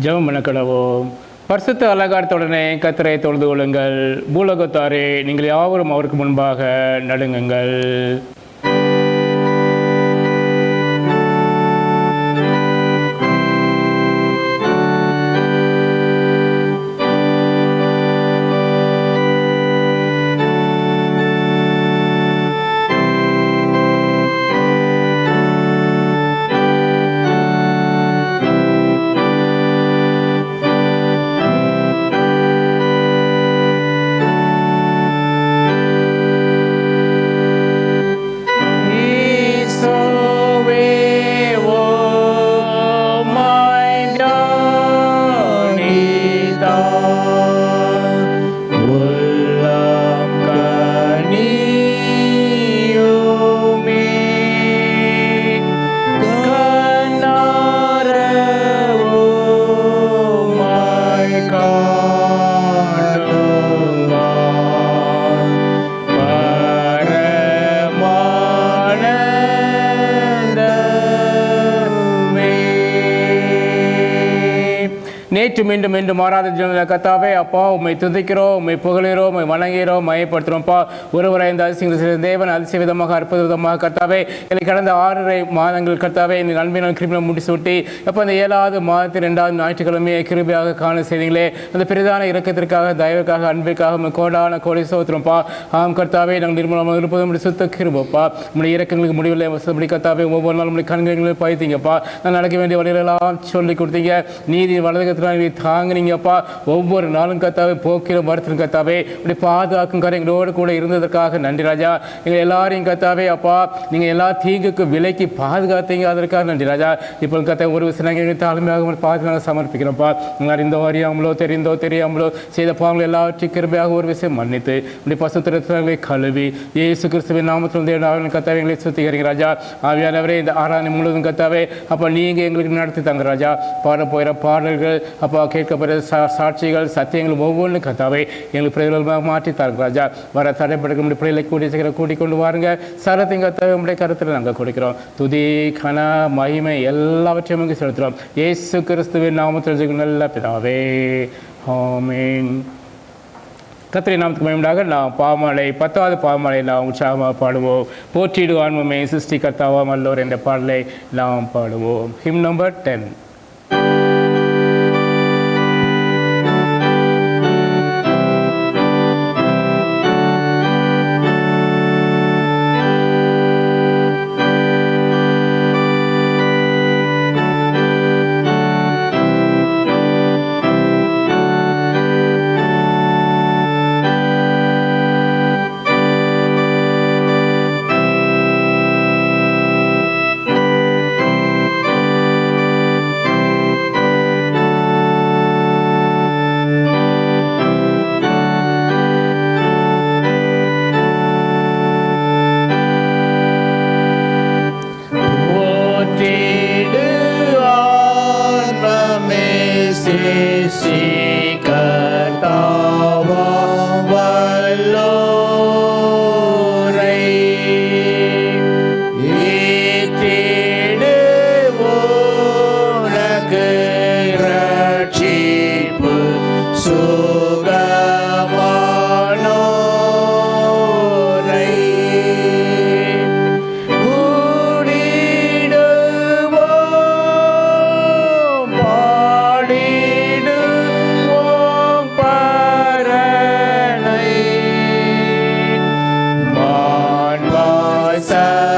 ஜெபம் பண்ண கடவோம். பரிசுத்த அலங்காரத்துடனே கர்த்தரை தொழுது கொள்ளுங்கள். பூலோகத்தாரே, நீங்கள் யாவரும் அவருக்கு முன்பாக நடுங்குங்கள். நேற்று மீண்டும் மீண்டும் மாறாத ஜீவன கர்த்தாவே, அப்பா உம்மை துதிக்கிறோம், உம்மை புகழுகிறோம், உம்மை வணங்குகிறோம், மையப்படுத்துகிறோம்ப்பா. ஒருவரை இந்த அதிசயங்கள் தேவன் அதிசய விதமாக அற்புத விதமாக கர்த்தாவே, எனக்கு கடந்த 6.5 மாதங்கள் கர்த்தாவே என் அன்பினால் கிருபியை முடிச்சு விட்டி அப்போ அந்த 7வது மாதத்தில் 2வது ஞாயிற்றுக்கிழமையை கிருபியாக காண செய்தீங்களே. அந்த பெரிதான இரக்கத்திற்காக, தயவுக்காக, அன்பிற்காக கோடான கோடி சோத்திரம்ப்பா. ஆம் கர்த்தாவே, நாங்கள் நிர்மலமாக இருப்பதும் சுத்த கிருபப்பா. நம்முடைய இறக்கங்களுக்கு முடிவில் வசப்படி கர்த்தாவே, ஒவ்வொரு நாளும் நம்முடைய கண்களில் பாய்த்தீங்கப்பா. நான் நடக்க வேண்டிய வழிகளெல்லாம் சொல்லி கொடுத்தீங்க. நீதி வலதுகத்தில் தாங்கினீங்கப்பா. ஒவ்வொரு நாளும் கர்த்தாவே போக்கிலும் வருத்திலும் கர்த்தாவே இப்படி பாதுகாக்கும் எங்களோடு கூட இருந்ததற்காக நன்றி ராஜா. எங்கள் எல்லாரையும் கர்த்தாவே அப்பா நீங்கள் எல்லா தீங்குக்கு விலைக்கு பாதுகாத்தீங்க, அதற்காக நன்றி ராஜா. இப்போ கர்த்தாவே ஒரு சில தாழ்மையாக பார்த்து நாங்கள் சமர்ப்பிக்கிறோம்ப்பா. அறிந்தோ அறியாமலோ தெரிந்தோ தெரியாமலோ செய்த பாவங்கள் எல்லாவற்றையும் கிருபையாக ஒரு விஷயம் மன்னித்து இப்படி பசுத்திரங்களை கழுவி இயேசு கிறிஸ்துவின் நாமத்தில் கர்த்தாவே எங்களை சுத்திகரிங்க ராஜா. ஆவியானவரே, இந்த ஆராதனை முழுவதும் கர்த்தாவே அப்போ நீங்கள் எங்களுக்கு நடத்தி தாங்க ராஜா. பாட போகிற பாடல்கள் அப்பா, கேட்கப்படுற சாட்சிகள், சத்தியங்கள் ஒவ்வொன்றும் கர்த்தாவே எங்களுக்கு பிரயோகமாக மாற்றி தாருங்க ராஜா. வர தடைப்படுகிற நம்முடைய பிள்ளைகளை கூடி சீக்கிரம் கூட்டிக் கொண்டு வாருங்க. சரத்தையும் கர்த்தாவே உங்களுடைய கருத்தில் நாங்கள் கொடுக்கிறோம். துதி, கன, மகிமை எல்லாவற்றையும் இங்கே செலுத்துகிறோம். இயேசு கிறிஸ்துவின் நாமத்தில் நல்ல பிதாவே, ஆமென். கர்த்தரின் நாமத்துக்கு மகிமையாக நாம் பாமாலை 10வது பாமாலை நாம் உற்சாகமாக பாடுவோம். போற்றிடுவான்மே சிருஷ்டி கர்த்தாவாம் அல்லோர் என்ற பாடலை நாம் பாடுவோம். Him number 10. Sam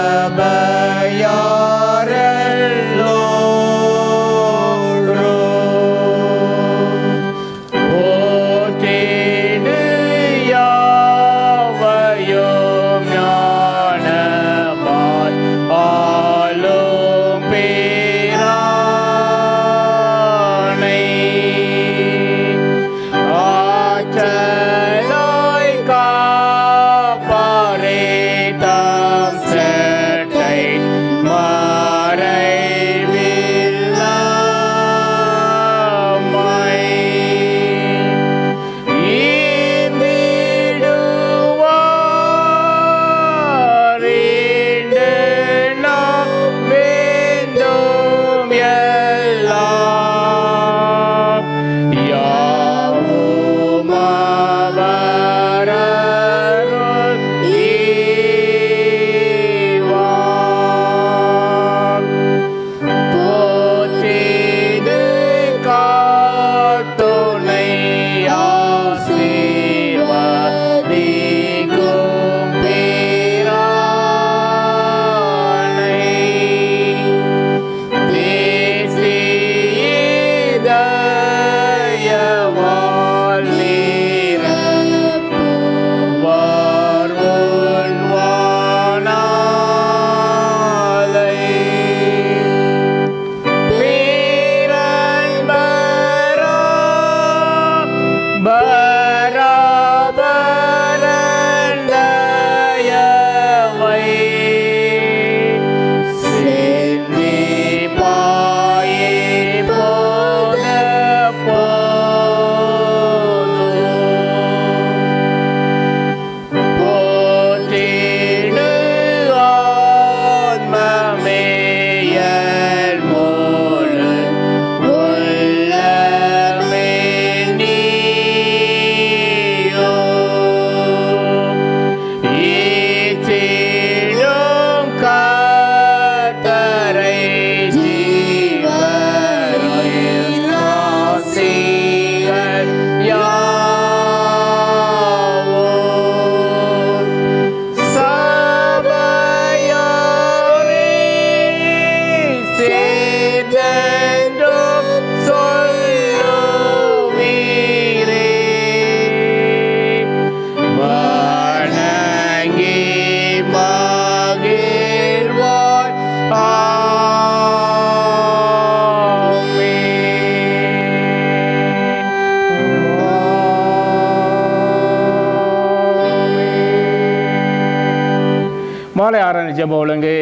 காலை ஆராய்ச்சி ஜெப ஒழுங்கு.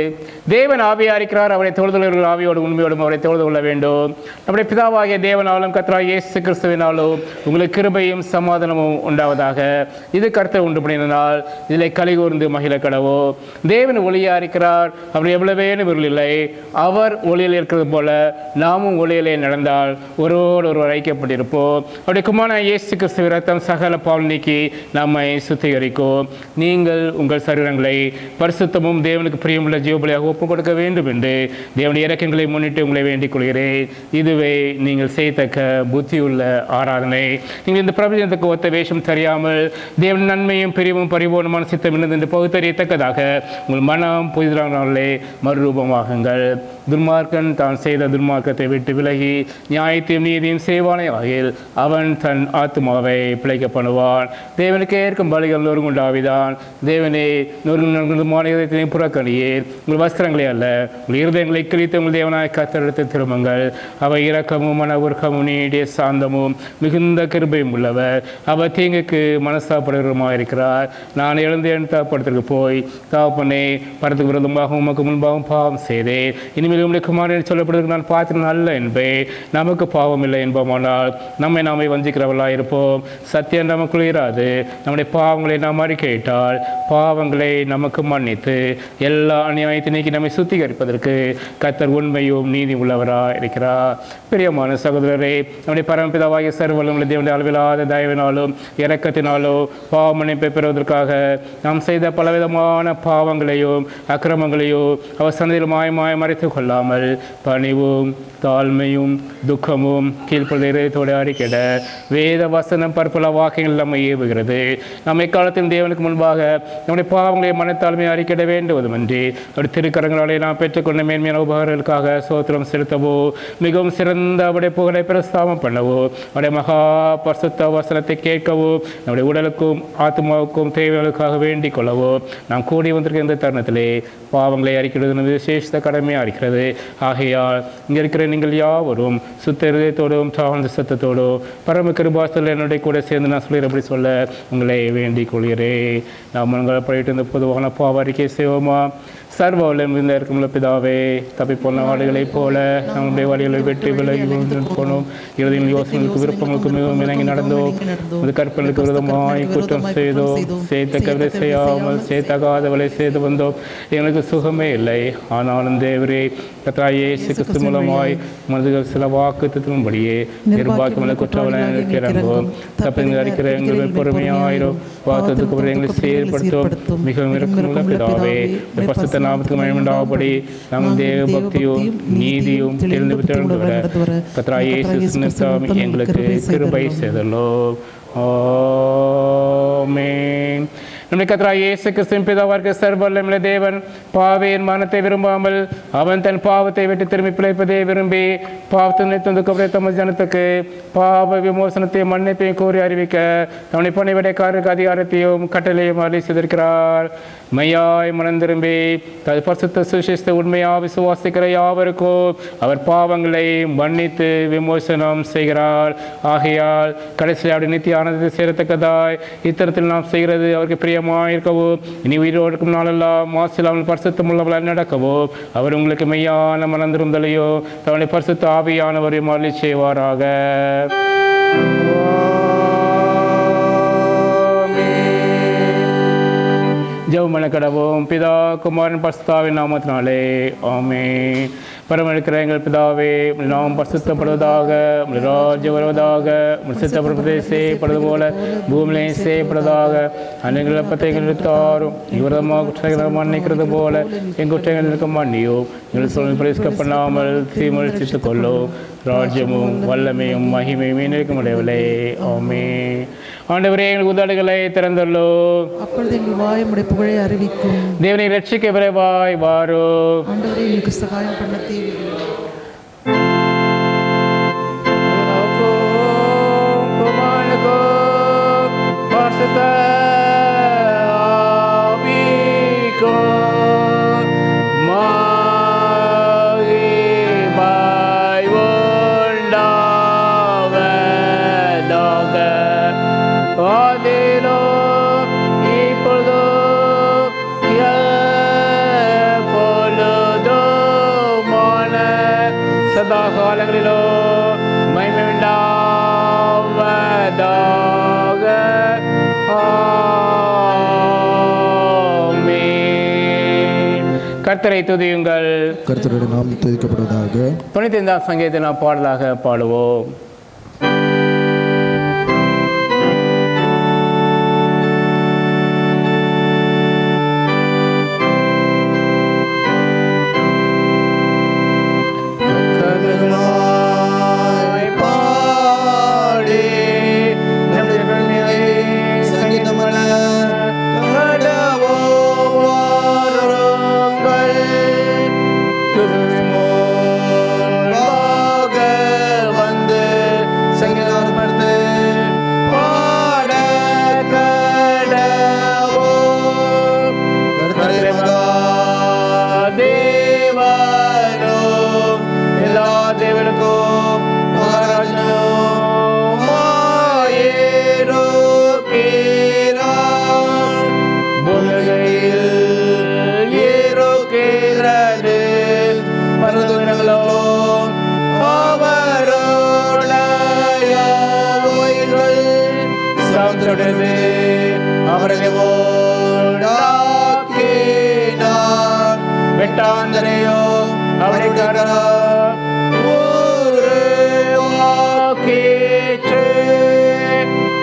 தேவன் ஆவியா இருக்கிறார், அவரை தொழுதுள்ளவர்கள் ஆவியோடு உண்மையோடும் அவரை தொழுது கொள்ள வேண்டும். நம்முடைய பிதாவாகிய தேவனாலும் கர்த்தராகிய இயேசு கிறிஸ்துவினாலும் உங்களுக்கு கிருபையும் சமாதானமும் உண்டாவதாக. இது கர்த்தர் உண்டு பண்ணினால் இதில் களி கூர்ந்து மகிழ கடவோ. தேவன் ஒளியா இருக்கிறார், அவர் எவ்வளவேனும் இருள் இல்லை. அவர் ஒளியில் இருக்கிறது போல நாமும் ஒளியிலே நடந்தால் ஒருவோடு ஒருவர் ஐக்கியப்பட்டிருப்போம். அவருடைய குமாரனாகிய இயேசு கிறிஸ்துவின் இரத்தம் சகல பாவம் நீக்கி நம்மை சுத்திகரிக்கும். நீங்கள் உங்கள் சரீரங்களை பரிசுத்தமும் தேவனுக்கு பிரியமுள்ள ஜீவபலியாக ஒப்புக் கொடுக்க வேண்டும் என்று தேவனுடைய இரக்கங்களை முன்னிட்டு உங்களை வேண்டிக் கொள்கிறேன். இதுவே நீங்கள் செய்யத்தக்க புத்தியுள்ள ஆராதனை. நீங்கள் இந்த பிரபஞ்சத்துக்கு ஒத்த வேஷம் தெரியாமல் தேவன் நன்மையும் பிரிவும் பரிபூர்ணமான சித்தம் இருந்தது என்று பகுத்தறியத்தக்கதாக உங்கள் மனம் புதிதானாலே மறுரூபமாகுங்கள். துன்மார்க்கன் தான் செய்த துன்மார்க்கத்தை விட்டு விலகி நியாயத்தையும் நீதியும் செய்வானே ஆகில் அவன் தன் ஆத்மாவை பிழைக்க பண்ணுவான். தேவனுக்கு ஏற்கும் பலிகள் நொறுங்குண்டாவிதான். தேவனே நொறுங்குமான இதயத்தினை புறக்கணியே. உங்கள் வஸ்திரங்களே அல்ல, உங்கள் இருதயங்களை கிழித்து உங்கள் தேவனாய் கத்தெடுத்து திரும்புங்கள். அவை இரக்கமும் மன உருக்கமும் நீடிய சாந்தமும் மிகுந்த கிருபையும் உள்ளவர். அவர் தீங்குக்கு மனஸ்தாபடுகிறமாக இருக்கிறார். நான் எழுந்து என் தாப்படத்திற்கு போய் தாப்பனே பரத்துக்கு விரோதமாக உமக்கு முன்பாகவும் பாவம் செய்தேன். இனிமேல் உங்களுடைய குமாரன் சொல்லப்படுவதற்கு நான் பார்த்து நல்ல என்பே. நமக்கு பாவம் இல்லை என்போமானால் நம்மை நாமே வஞ்சிக்கிறவர்களாக இருப்போம். சத்தியம் நமக்குள் இராது. நம்முடைய பாவங்களை நாம் அறிக்கையிட்டால் பாவங்களை நமக்கு மன்னித்து எல்லா அநியாயத்தை நீக்கி நம்மை சுத்திகரிப்பதற்கு கர்த்தர் உண்மையும் நீதி உள்ளவராக இருக்கிறார். பிரியமான சகோதரரே, நம்முடைய பரமபிதாவாகிய சர்வவல்லமையுள்ள தேவனுடைய அளவிலாத தயவினாலும் இரக்கத்தினாலோ பாவ மன்னிப்பை பெறுவதற்காக நாம் செய்த பலவிதமான பாவங்களையும் அக்கிரமங்களையும் அவர் சந்தையில் மாயமாய் மறைத்து கொள்ளாமல் பணிவும் தாழ்மையும் துக்கமும் கீழ்ப்பதோடு அறிக்கிட வேத வசனம் பற்பல வாக்கியங்கள் நம்மை ஏவுகிறது. நம்ம இக்காலத்தில் தேவனுக்கு முன்பாக நம்முடைய பாவங்களை மனத்தாழ்மையை அறிக்கிட வேண்டுவதுமன்றி அவருடைய திருக்கரங்களாலே நாம் பெற்றுக்கொண்ட மேன்மையான உபகாரங்களுக்காக சோத்திரம் செலுத்தவோ மிகவும் சிறந்த அவருடைய புகழை பிரஸ்தாபம் பண்ணவோ அவருடைய மகா பரிசுத்த வசனத்தை கேட்கவோ நம்முடைய உடலுக்கும் ஆத்மாவுக்கும் தேவைகளுக்காக வேண்டிக் கொள்ளவோ நாம் கூடி வந்திருக்க இந்த தருணத்திலே பாவங்களை அறிக்கிறது விசேஷ கடமையாக இருக்கிறது. ஆகையால் இங்கே இருக்கிற நீங்கள் யாவரும் சுத்த இதயத்தோடும் தாழ்ந்த சத்தத்தோடும் பரம கிருபாசத்தில் என்னுடைய கூட சேர்ந்து நான் சொல்லிடுறபடி சொல்ல உங்களை வேண்டிக் கொள்கிறேன். நாம் மனங்களை படிட்டு இந்த பொதுவான பாவ அறிக்கை செய்வோமா? சர்வ வல்லமையுள்ள இருக்கும் பிதாவே, தப்பி போன ஆடுகளைப் போல நம்முடைய வழிகளை வெற்றி விலகி போனோம். இறுதியில் யோசனைகளுக்கு விருப்பங்களுக்கு மிகவும் இணங்கி நடந்தோம். அது கற்பனைக்கு விரோதமாய் குற்றம் செய்தோம். செய்தக்கவரை செய்யாமல் செய்தகாதவளை செய்து வந்தோம். எங்களுக்கு சுகமே இல்லை. ஆனாலும் தேவரே கர்த்தராகிய இயேசு கிறிஸ்து மூலமாய் மனதுகள் சில வாக்குத்தத்தின்படியே நிர்வாகமுள்ள குற்றவாளி இறங்குவோம். தப்பிங்கள் அறிக்கிற எங்கள் பொறுமையாயிரும் வாக்குறதுக்கு எங்களை செயல்படுத்தும். மிகவும் இருக்குமுள்ள பிதாவே, பரிசுத்த நாமத்துக்கு மகிமையுண்டாகும்படி நாம் தேவ பக்தியும் நீதியும் தெரிந்து விட கர்த்தராகிய இயேசு நிமித்தம் எங்களுக்கு கிருபை செய்தருளும். ஆமென். நம்முடைய கர்த்தராகிய இயேசு கிறிஸ்துவின் பிதாவாகிய சர்வ வல்லமையுள்ள தேவன் பாவியின் மரணத்தை விரும்பாமல் அவன் தன் பாவத்தை விட்டு திரும்பி பிழைப்பதை விரும்பி பாவத்தினை துந்துக்கவரை தமது ஜனத்துக்கு பாவ விமோசனத்தையும் மன்னிப்பையும் கூறி அறிவிக்க நம்முடைய பணிவிடைக்காரருக்கு அதிகாரத்தையும் கட்டளையும் அளித்திருக்கிறார். மையாய் மனம் திரும்பி தது பரிசுத்த சுவிசேஷத்தை உண்மையாக விசுவாசிக்கிற யாவருக்கும் அவர் பாவங்களை மன்னித்து விமோசனம் செய்கிறார். ஆகையால் கடைசியில் அப்படி நித்திய ஆனந்தத்தை சேரத்தக்கதாய் இத்தரத்தில் நாம் செய்கிறது அவருக்கு பிரியமாயிருக்கவும் இனி உயிரோடு இருக்கும் நாளெல்லாம் மாசில்லாமல் பரிசுத்தம் உள்ளவர்களால் நடக்கவும் அவர் உங்களுக்கு மெய்யான மனம் திரும்பலையோ தன்னுடைய பரிசுத்த ஆவியானவரையும் அருளி செய்வாராக. ஜெபம் கடவோம். பிதா குமாரன் பரிசுத்தாவின் நாமத்தினாலே ஆமென். பரமளிக்கிற எங்கள் பிதாவே, நாம் பரிசுத்தப்படுவதாக, ராஜ்யம் வருவதாக, சித்தப்படுவதை செய்யப்படுவது போல பூமியிலே செய்யப்படுவதாக. அன்னைகள் அப்பத்தை எடுத்தாரும் இவரமாக குற்றங்களை மன்னிக்கிறது போல எங்கள் குற்றங்களுக்கு மன்னியோ. எங்கள் சொல்லை பிரவேசிக்கப்படாமல் தீமழித்துக் கொள்ளும். ராஜ்யமும் வல்லமையும் மகிமையும் இருக்கும் உடையவில்லை. ஆமென். ஆண்டவரே, எங்கள் உதடுகளை திறந்துள்ளோ, அப்பொழுது எங்கள் வாய் உம்முடைய புகழை அறிவிக்கும். தேவனை ரட்சிக்க விரைவாய் வாரோ. ஆண்டவரே, எங்களுக்கு சகாயம் பண்ண தேவையில்லை. சதா காலங்களிலோ மகிமை உண்டாவதாக. ஆமென். கர்த்தரை துதியுங்கள். கர்த்தருடைய நாமம் துதிக்கப்படுவதாக. 95ஆம் சங்கீதத்தை நாம் பாடலாக பாடுவோம். வெட்டாந்தரையோ அவருடைய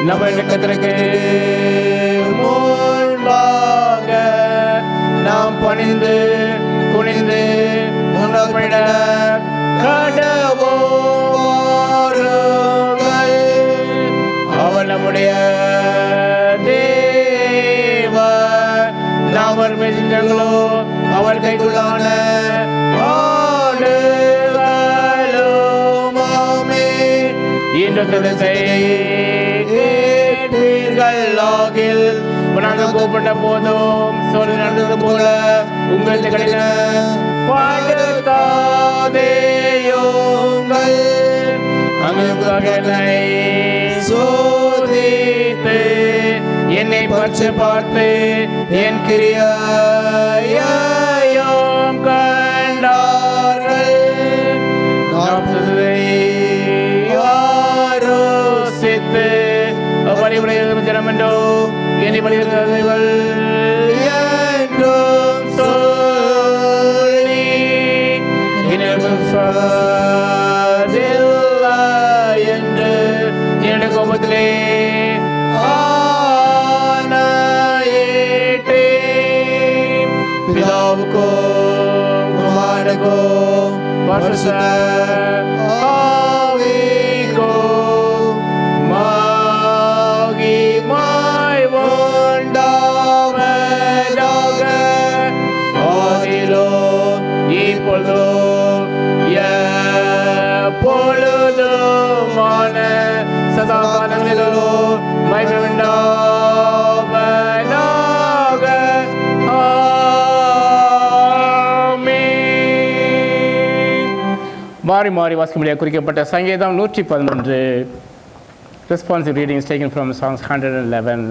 நவக்கத்திற்கு முன்பாக நாம் பணிந்து குனிந்து முன்னப்பட கடவோருங்கள். அவர் நம்முடைய தேவர். நாம் அவர் செஞ்சங்களோ அவர் கைக்குள்ளான கூப்பிட்ட போதும் சொல் நடந்தது போல உங்களுக்கு கிடைக்க சோதித்து என்னை பற்றி பார்த்து என் கிரியாயும் கண்டார்கள். ஆரோசித்து வழிமுறை ஜனமென்றோ என்னை வழிகள் என்றும் சொல்லி என்று என்னுடைய கோபத்திலே பிதாவுக்கோ குமாரனுக்கோ பரிசுத்த ஆவிக்கோ மகிமை உண்டாவதாக. ஆதியிலும் இப்பொழுதும் எப்பொழுதுமான சதா காலங்களிலும் மகிமை உண்டாவதாக. மாறி மாறி வாசிக்கும்படியாக குறிக்கப்பட்ட சங்கீதம் 111. Responsive reading is taken from Psalms 111.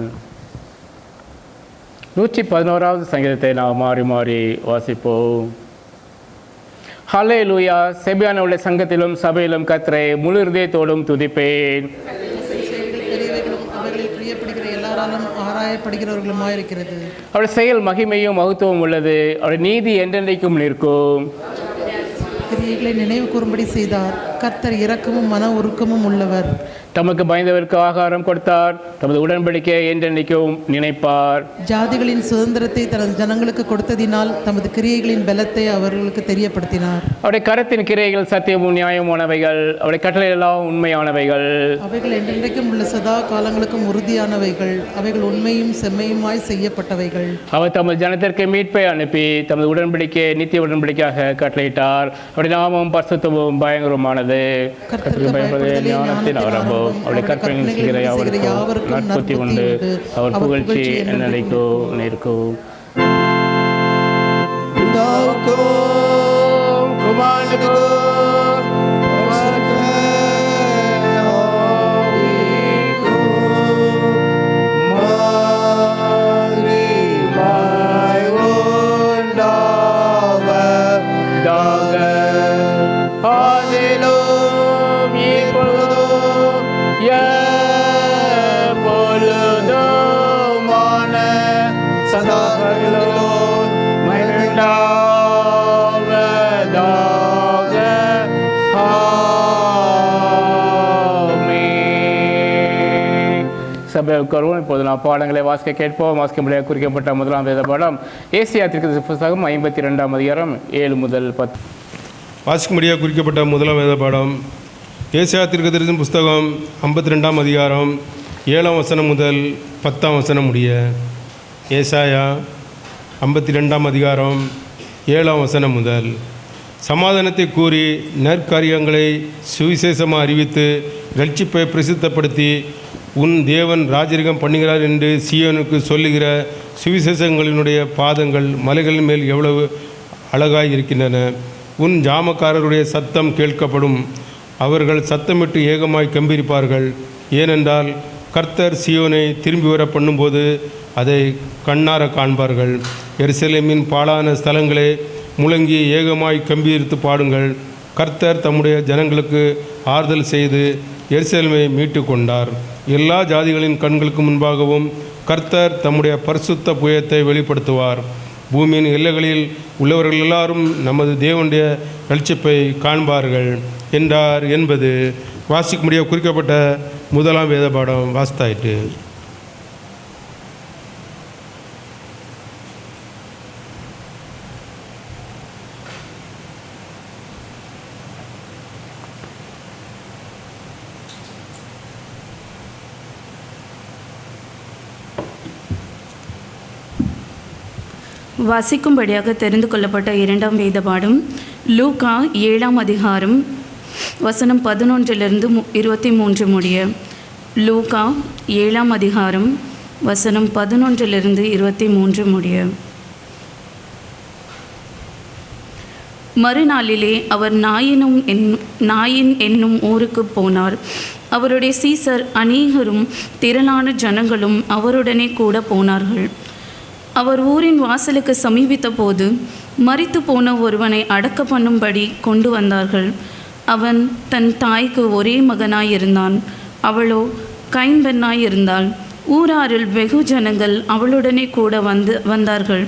111வது சங்கீதத்தை நாம் மாறி மாறி வாசிப்போம். ஹல்லேலூயா. செபியான உள்ள சங்கத்திலும் சபையிலும் கர்த்தரை முழு இதயத்தோடும் துதிப்பேன். அவர்களில் பிரியப்படுகிற எல்லாராலும் ஆராயப்படுகிறவர்களுமாயிருக்கிறது. அவருடைய செயல் மகிமையும் மகத்துவம் உள்ளது. அவருடைய நீதி என்றென்றைக்கும் நிற்கும். கிரியைகளை நினைவு கூறும்படி செய்தார். கர்த்தர் இரக்கமும் மன உருக்கமும் உள்ளவர். தமக்கு பயந்தவருக்கு ஆகாரம் கொடுத்தார். தமது உடன்படிக்கையை என்றென்றைக்கும் நினைப்பார். ஜாதிகளின் சுதந்திரத்தை தனது ஜனங்களுக்கு கொடுத்ததினால் தமது கிரியைகளின் பலத்தை அவர்களுக்கு தெரியப்படுத்தினார். அவருடைய கரத்தின் கிரியைகள் சத்தியமும் நியாயமானவைகள். அவருடைய கட்டளை எல்லாம் உண்மையானவைகள். அவைகள் என்றென்றைக்கும் உள்ள சதா காலங்களுக்கும் உறுதியானவைகள். அவைகள் உண்மையும் செம்மையுமாய் செய்யப்பட்டவைகள். அவர் தமது ஜனத்திற்கு மீட்பை அனுப்பி தமது உடன்படிக்கையை நித்திய உடன்படிக்கையாக கட்டளையிட்டார். அவருடைய நாமம் பரிசுத்தமும் பயங்கரமானது. கர்த்தருக்கு பயப்படுதலே ஞானத்தின் ஆரம்பம். அவருடைய கற்பனைகள் செய்கிற யாவருக்கும் நற்புத்தி உண்டு. அவர் புகழ்ச்சி என்னைக்கும் நிற்கும். பிதாவுக்கும் குமாரனுக்கும் ஆதியிலும் சபையை உட்காருவோம். இப்போது நாம் பாடங்களை வாசிக்க கேட்போம். வாசிக்கும்படியாக குறிக்கப்பட்ட முதலாம் வேத பாடம் ஏசியா தீர்க்கதரிசி புஸ்தகம் 52ஆம் அதிகாரம் 7 முதல் 10. வாசிக்கும்படியாக குறிக்கப்பட்ட முதலாம் வேத பாடம் ஏசியா தீர்க்கதரிசி புஸ்தகம் 52ஆம் அதிகாரம் 7ஆம் வசனம் முதல் 10ஆம் வசனம் முடிய. ஏசாயா 52ஆம் அதிகாரம் 7ஆம் வசனம் முதல். சமாதானத்தை கூறி நற்காரியங்களை சுவிசேஷமாக அறிவித்து ரட்சிப்பை பிரசித்தப்படுத்தி உன் தேவன் ராஜரிகம் பண்ணுகிறார் என்று சீயோனுக்கு சொல்லுகிற சுவிசேஷங்களினுடைய பாதங்கள் மலைகளின் மேல் எவ்வளவு அழகாய் இருக்கின்றன. உன் ஜாமக்காரருடைய சத்தம் கேட்கப்படும். அவர்கள் சத்தமிட்டு ஏகமாய் கம்பீரிப்பார்கள். ஏனென்றால் கர்த்தர் சீயோனை திரும்பி வர பண்ணும்போது அதை கண்ணார காண்பார்கள். எருசலேமின் பாழான ஸ்தலங்களே, முழங்கி ஏகமாய் கம்பீரித்து பாடுங்கள். கர்த்தர் தம்முடைய ஜனங்களுக்கு ஆறுதல் செய்து எருசலேமை மீட்டு கொண்டார். எல்லா ஜாதிகளின் கண்களுக்கு முன்பாகவும் கர்த்தர் தம்முடைய பரிசுத்த புயத்தை வெளிப்படுத்துவார். பூமியின் எல்லைகளில் உள்ளவர்கள் எல்லாரும் நமது தேவனுடைய ரட்சிப்பை காண்பார்கள் என்றார் என்பது வாசிக்கும்படியாக குறிக்கப்பட்ட முதலாம் வேத பாடம் வாசித்தாயிற்று. வாசிக்கும்படியாக தெரிந்து கொள்ளப்பட்ட இரண்டாம் வேத பாடம் லூக்கா 7ஆம் அதிகாரம் வசனம் 11 23 முடிய. லூக்கா 7ஆம் அதிகாரம் வசனம் 11 23 முடிய. மறுநாளிலே அவர் நாயின் என்னும் ஊருக்கு போனார். அவருடைய சீசர் அநேகரும் திரளான ஜனங்களும் அவருடனே கூட போனார்கள். அவர் ஊரின் வாசலுக்கு சமீபித்த போது மரித்து போன ஒருவனை அடக்க பண்ணும்படி கொண்டு வந்தார்கள். அவன் தன் தாய்க்கு ஒரே மகனாயிருந்தான். அவளோ கைம்பெண்ணாயிருந்தாள். ஊராரில் வெகு ஜனங்கள் அவளுடனே கூட வந்தார்கள்.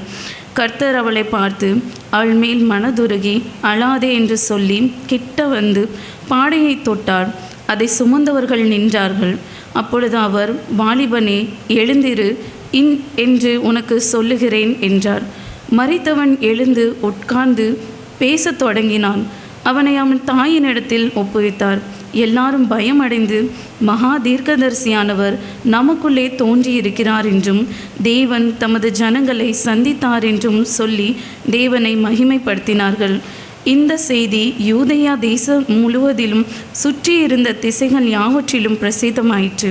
கர்த்தர் அவளை பார்த்து அவள் மேல் மனதுருகி அழாதே என்று சொல்லி கிட்ட வந்து பாடையை தொட்டார். அதை சுமந்தவர்கள் நின்றார்கள். அப்பொழுது அவர், வாலிபனே, எழுந்திரு என்று உனக்கு சொல்லுகிறேன் என்றார். மரித்தவன் எழுந்து உட்கார்ந்து பேசத் தொடங்கினான். அவனை அவன் தாயினிடத்தில் ஒப்புவித்தார். எல்லாரும் பயமடைந்து, மகா தீர்க்கதரிசியானவர் நமக்குள்ளே தோன்றியிருக்கிறார் என்றும் தேவன் தமது ஜனங்களை சந்தித்தார் என்றும் சொல்லி தேவனை மகிமைப்படுத்தினார்கள். இந்த செய்தி யூதேயா தேசம் முழுவதிலும் சுற்றியிருந்த திசைகள் யாவற்றிலும் பிரசித்தமாயிற்று.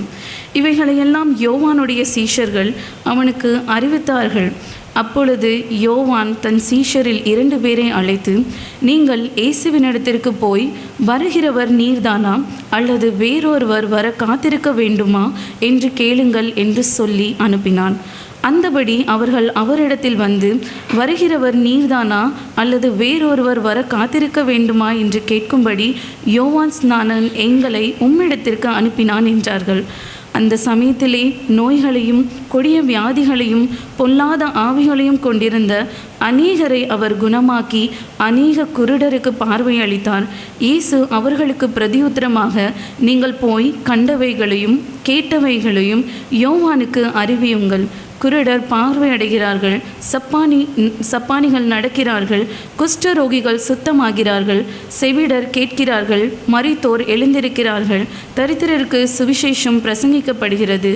இவைகளையெல்லாம் யோவானுடைய சீஷர்கள் அவனுக்கு அறிவித்தார்கள். அப்பொழுது யோவான் தன் சீஷரில் 2 பேரை அழைத்து, நீங்கள் இயேசுவினிடத்திற்கு போய், வருகிறவர் நீர்தானா அல்லது வேறொருவர் வர காத்திருக்க வேண்டுமா என்று கேளுங்கள் என்று சொல்லி அனுப்பினான். அந்தபடி அவர்கள் அவரிடத்தில் வந்து, வருகிறவர் நீர்தானா அல்லது வேறொருவர் வர காத்திருக்க வேண்டுமா என்று கேட்கும்படி யோவான் ஸ்நானன் எங்களை உம்மிடத்திற்கு அனுப்பினான் என்றார்கள். அந்த சமயத்திலே நோய்களையும் கொடிய வியாதிகளையும் பொல்லாத ஆவிகளையும் கொண்டிருந்த அநேகரை அவர் குணமாக்கி அநேக குருடருக்கு பார்வை அளித்தார். இயேசு அவர்களுக்கு பிரதியுத்தரமாக, நீங்கள் போய் கண்டவைகளையும் கேட்டவைகளையும் யோவானுக்கு அறிவியுங்கள். குருடர் பார்வையடைகிறார்கள், சப்பானிகள் நடக்கிறார்கள், குஷ்டரோகிகள் சுத்தமாகிறார்கள், செவிடர் கேட்கிறார்கள், மரித்தோர் எழுந்திருக்கிறார்கள், தரித்திரருக்கு சுவிசேஷம் பிரசங்கிக்கப்படுகிறது.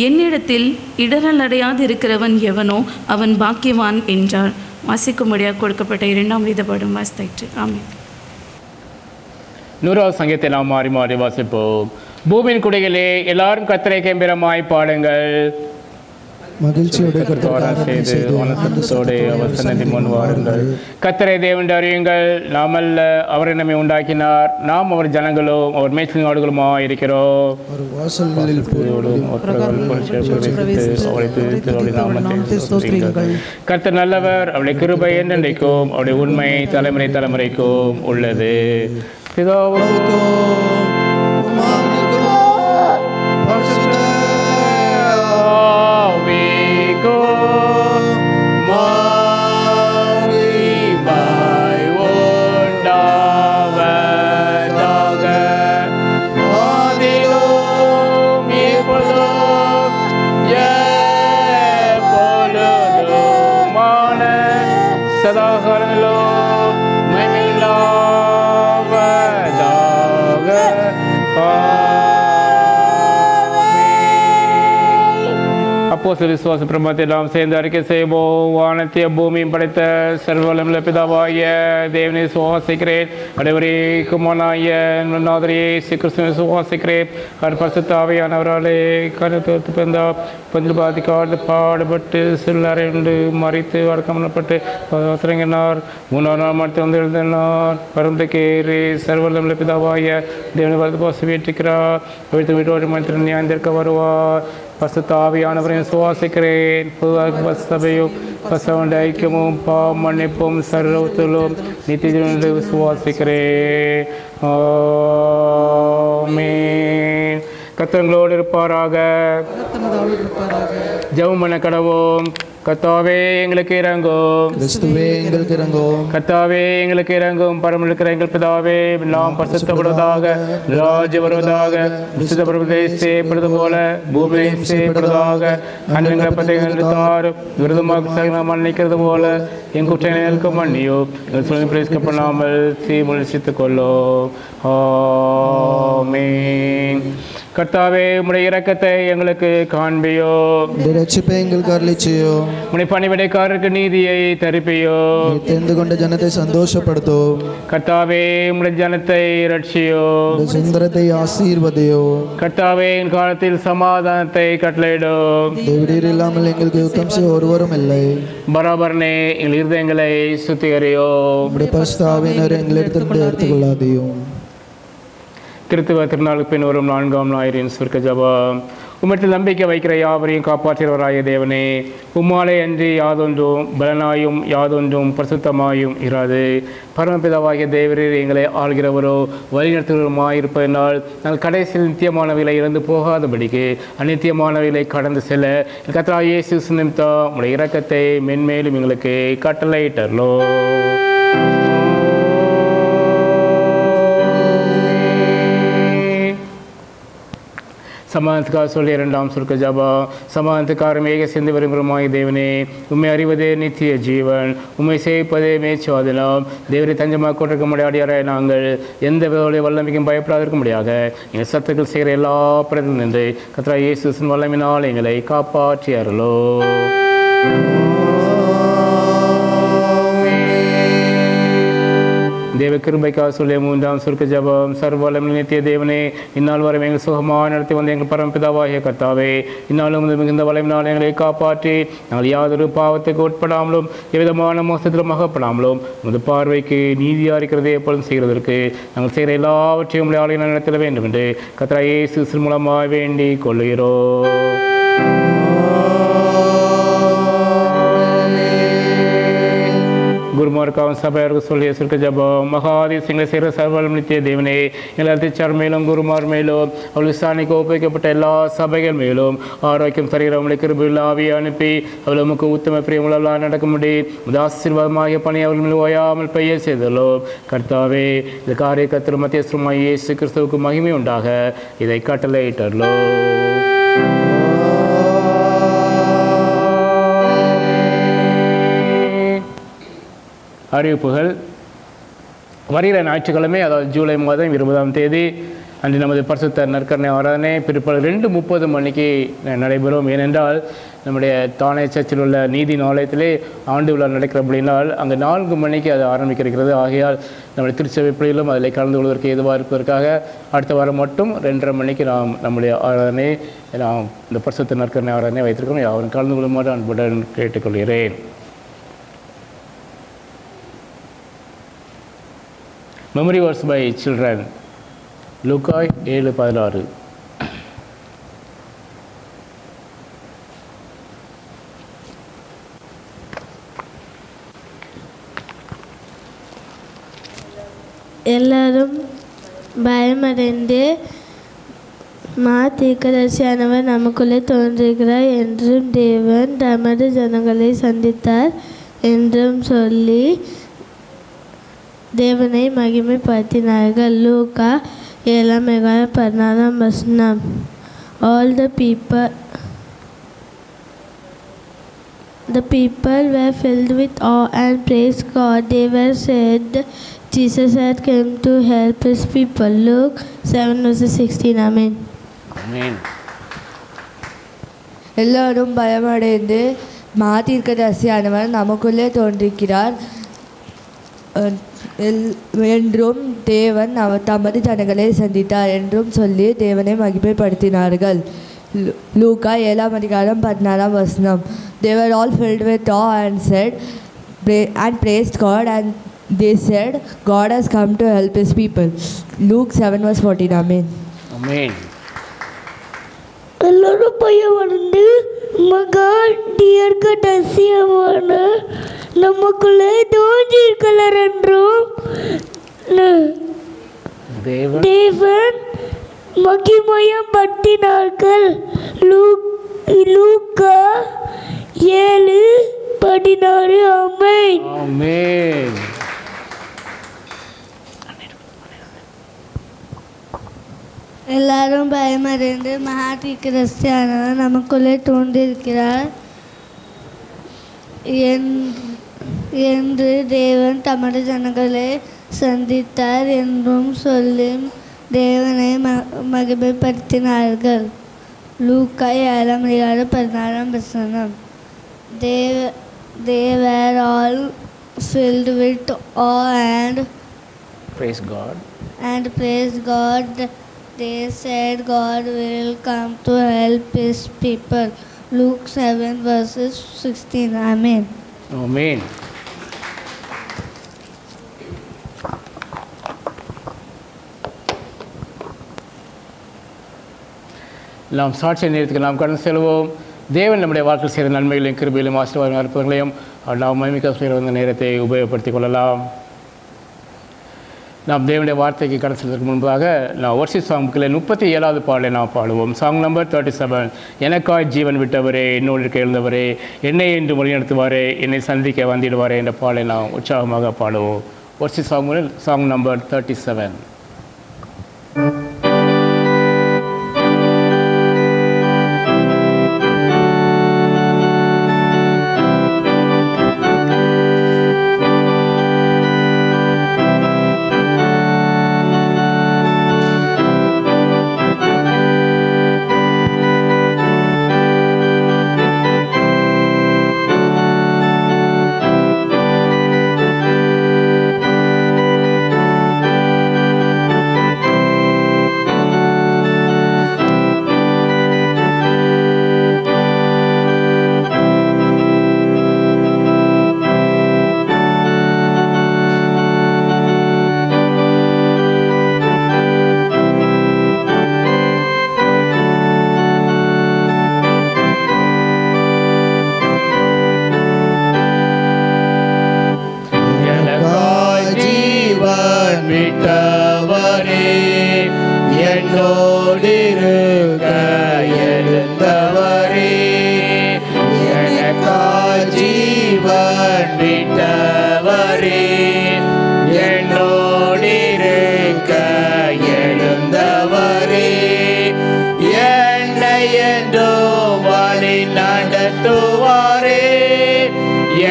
என்னிடத்தில் இடரலடையாது இருக்கிறவன் எவனோ அவன் பாக்கியவான் என்றார். வாசிக்கும்படியாக கொடுக்கப்பட்ட இரண்டாம் வேத பாடம் வாசித்தாயிற்று. ஆமென். 100வது சங்கீதத்தை நாம் மாறி மாறி வாசிப்போம். பூமியின் குடிகளே, எல்லாரும் கர்த்தரை கெம்பீரமாய் பாடுங்கள். மகிழ்ச்சியோடு கர்த்தரை தேவன் அறியுங்கள். நாம் அல்ல, அவரை நம்மை உண்டாக்கினார். நாம் அவர் ஜனங்களும் அவர் மேய்ச்சல் நாடுகளுமாக இருக்கிறோம். கர்த்தர் நல்லவர், அவருடைய கிருபை என்றென்றைக்கும் அவருடைய உண்மை தலைமுறை தலைமுறைக்கும் உள்ளது. விசுவாச பிரம்மத்தை நாம் சேர்ந்து அறிக்கை செய்வோம். வானத்திய பூமியும் படைத்த சர்வவல்லமையுள்ள பிதாவாகிய தேவனை சுவாசிக்கிறேன். அனைவரைக்குமானாய நாதரையே கிறிஸ்துவை சுவாசிக்கிறேன். பரிசுத்த ஆவியானவராலே கருத்து பிறந்தா பந்தில் பாதிக்காடு பாடுபட்டு சில்லறையுண்டு மறித்து அடக்கமனப்பட்டு பாத்திரங்கினார். 3ஆம் நாள் மறுத்து வந்து எழுதினார். பரந்தக்கேறி சர்வவல்லமையுள்ள பிதாவாகிய தேவனை வரது பாச வீட்டிருக்கிறார். வீட்டு வீட்டோடு மனிதன் நியாயந்திருக்க வருவார். பரிசுத்த ஆவியானவரையும் சுவாசிக்கிறேன். பொதுவாக பசபையும் பசவண்ட ஐக்கியமும் மன்னிப்பும் சர்வத்திலும் நித்திய சுவாசிக்கிறேன். ஆமென். கர்த்தர்களோடு இருப்பாராக. ஜெபம் பண்ண கடவோம். கர்த்தாவே எங்களுக்கு இறங்கும். கிறிஸ்துவே எங்களுக்கு இறங்கும். கர்த்தாவே எங்களுக்கு இறங்கும். பரம இருக்கிற எங்கள் பிதாவே நாம் பரிசுத்தப்படுவதாக, ராஜ்யம் வருவதாக, விசுத்தப்படுவதை செய்யப்படுவது போல பூமியை செய்யப்படுவதாக. அன்றைய பதைகள் தாரும் விருதமாக மன்னிக்கிறது போல என் குற்றங்களுக்கு மன்னியோ. பிரேசிக்கப்படாமல் தீமுழித்துக் கொள்ளோ. ஆமென். கர்த்தாவே உம்முடைய இரக்கத்தை எங்களுக்கு காண்பியோ. ரட்சிப்பை எங்களுக்கு அருளிச்சியோ. உம்முடைய பணிவிடைக்காரருக்கு நீதியை தரிப்பியோ. தெரிந்து கொண்ட ஜனத்தை சந்தோஷப்படுத்தோ. கர்த்தாவே உம்முடைய ஜனத்தை ரட்சியோ. சுந்தரத்தை ஆசீர்வதியோ. கர்த்தாவே என் காலத்தில் சமாதானத்தை கட்டளையிடோ. தேவரீர் இல்லாமல் எங்களுக்கு யுத்தம் செய்ய ஒருவரும் இல்லை. பராபரனே எங்கள் இருதயங்களை சுத்திகரியோ. உம்முடைய பரிசுத்த ஆவியினர் எங்களிடத்திலிருந்து எடுத்துக்கொள்ளாதையும். கிறிஸ்துவ திருநாளுக்கு பின் வரும் 4ஆம் ஞாயிறின் சுருக்க ஜெபம். உம்மிடத்தில் நம்பிக்கை வைக்கிற யாவரையும் காப்பாற்றுகிறவராய தேவனே, உம்மாலே அன்றி யாதொன்றும் பலனாயும் யாதொன்றும் பரிசுத்தமாயும் இராது. பரமபிதாவாகிய தேவரீர் எங்களை ஆள்கிறவரோ வழிநடத்துகிறவருமாயிருப்பதனால் நாங்கள் கடைசியில் நித்தியமானவைகளை இழந்து போகாதபடிக்கு அநித்தியமானவைகளை கடந்து செல்ல கர்த்தராகிய இயேசு நிமித்தம் உம்முடைய இரக்கத்தை மென்மேலும் எங்களுக்கு கட்டளையிட்டர்லோ. சமாதானத்துக்காக சொல்லி 2ஆம் சுருக்க ஜெபம். சமாதானத்துக்காக மேக சிந்து வருகிறமாய் தேவனே, உண்மை அறிவதே நித்திய ஜீவன், உண்மை சேவிப்பதே மேய்ச்சுவாதினம். தேவரை தஞ்சமாக கொண்டிருக்க முடியாடியார நாங்கள் எந்த விதோடைய வல்லமைக்கும் பயப்படாதிருக்க முடியாத எங்கள் சத்துக்கள் செய்கிற எல்லா பிரதிலும் நின்று கர்த்தராகிய இயேசுவின் வல்லமையினால் எங்களை காப்பாற்றி அருளோ. தேவ கிருபைக்காக சொல்லிய 3ஆம் சுருக்க ஜெபம். சர்வவல்லமையுள்ள நித்திய தேவனே, இந்நாள் வரை எங்கள் சுகமாக நடத்தி வந்த எங்கள் பரமபிதாவாகிய கர்த்தாவே, இந்நாளும் மிகுந்த வல்லமையினால் எங்களை காப்பாற்றி நாங்கள் யாதொரு பாவத்துக்கு உட்படாமலும் எவ்விதமான மோசத்திலும் அகப்படாமலும் உமது பார்வைக்கு நீதியாக இருக்கிறதே எப்பொழுதும் செய்கிறதற்கு நாங்கள் செய்கிற எல்லாவற்றையும் உங்களுடைய ஆலயம் நடத்த வேண்டும் என்று கர்த்தராகிய இயேசு மூலமாக வேண்டிக் கொள்கிறோம். குருமார்க்காவும் சபையாருக்கு சொல்லிய சுருக்க ஜெபம். மகாதிசயங்களை செய்கிற சர்வவல்லமையுள்ள நித்திய தேவனே, எல்லாத்திச்சார் மேலும் குருமார் மேலும் அவள் விசாரணைக்கு ஒப்புவிக்கப்பட்ட எல்லா சபைகள் மேலும் ஆரோக்கியம் தருகிற அவளுடைய கிருபையுள்ள ஆவியை அனுப்பி அவள் உமக்கு உத்தம பிரியமுள்ளவர்களாக நடக்கும்படி உமது ஆசீர்வாதமாகிய பணி அவர்கள் மேல் ஓயாமல் பெய்ய செய்தலும். கர்த்தாவே, இந்த காரிய கர்த்தர் மத்தியஸ்தருமாகிய இயேசு கிறிஸ்துவுக்கு மகிமை உண்டாக இதை கட்டளையிட்டர்லோ. அறிவிப்புகள். வருகிற ஞாயிற்றுக்கிழமை, அதாவது ஜூலை மாதம் 20ஆம் தேதி அன்று நமது பரிசுத்த நற்கருணை ஆராதனை பிற்பகல் 2:30 மணிக்கு நடைபெறும். ஏனென்றால் நம்முடைய தானே சர்ச்சில் உள்ள நீதி ஆலயத்திலே ஆண்டு விழா நடக்கிறபடினால் அங்கே 4 மணிக்கு அது ஆரம்பிக்கிறது. ஆகையால் நம்முடைய திருச்சபை பிள்ளைகளும் அதில் கலந்து கொள்வதற்கு ஏதுவாக இருப்பதற்காக அடுத்த வாரம் மட்டும் 2:30 மணிக்கு நாம் நம்முடைய ஆராதனை இந்த பரிசுத்த நற்கருணை ஆராதனை வைத்திருக்கிறோம். யாரும் கலந்து கொள்ளுமாறு அன்புடன் கேட்டுக்கொள்கிறேன். Memory verse by children. லூக்கா 7:16. எல்லாரும் பயமடைந்து தீர்க்கதரிசியானவர் நமக்குள்ளே தோன்றுகிறார் என்றும் தேவன் தமது ஜனங்களை சந்தித்தார் என்றும் சொல்லி தேவனை மகிமைப்படுத்தினார்கள். லூக்கா 7:14. All the people were filled with awe and praised God. They were said Jesus had come to help his people. Luke 7:16. Amen. Amen. எல்லோரும் பயமடைந்து தீர்க்கதரிசியானவர் நமக்குள்ளே தோன்றிருக்கிறார் என்றும் தேவன் அவர் தமது ஜனங்களை சந்தித்தார் என்றும் சொல்லி தேவனை மகிமைப்படுத்தினார்கள். லூக்கா 7:16. They were all filled with awe and praised God, and they said, God has come to help his people. Luke 7:14. Amen. Amen. எல்லாரும் பயமடைந்து மகா தீர்க்கதரிசியான நமக்குள்ளே தோன்றியிருக்கிறார் என்றும் தேவன் மகிமைப்படுத்தினார்கள். லூக்கா 7:16. ஆமென். ஆமென். எல்லாரும் பயமடைந்து மகா தீர்க்கதரிசியானவர் நமக்குள்ளே தோன்றியிருக்கிறார் என்று தேவன் தமது ஜனங்களை சந்தித்தார் என்றும் சொல்லி தேவனை மகிமைப்படுத்தினார்கள். லூக்கா 7:16. They were all filled with awe and praise God. praised God. They said, God will come to help his people. Luke 7:16. Amen. Amen. நாம் சாட்சிய நேரத்துக்கு நாம் கடந்து செல்வோம். தேவன் நம்முடைய வாழ்க்கை செய்த நன்மைகளையும் கிருபையிலும் ஆசீர்வாதம் அற்புதங்களையும் நாம் மகிமைக்காக செய்கிற அந்த நேரத்தை உபயோகப்படுத்திக் கொள்ளலாம். நாம் தேவனுடைய வார்த்தைக்கு கடந்து செல்வதற்கு முன்பாக நான் வர்ஷிப் சாங் புக்கில் 37வது பாடலை நாம் பாடுவோம். Song number 37. எனக்காய் ஜீவன் விட்டவரே, என்னோடு எழுந்தவரே, என்னை என்று வழிநடத்துவாரே, என்னை சந்திக்க வந்திடுவாரே என்ற பாடலை நாம் உற்சாகமாக பாடுவோம். Worship song number 37.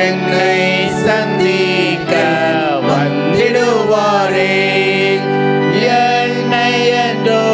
என்னை சந்திக்க வந்திடுவாரே, என்னை என்றோ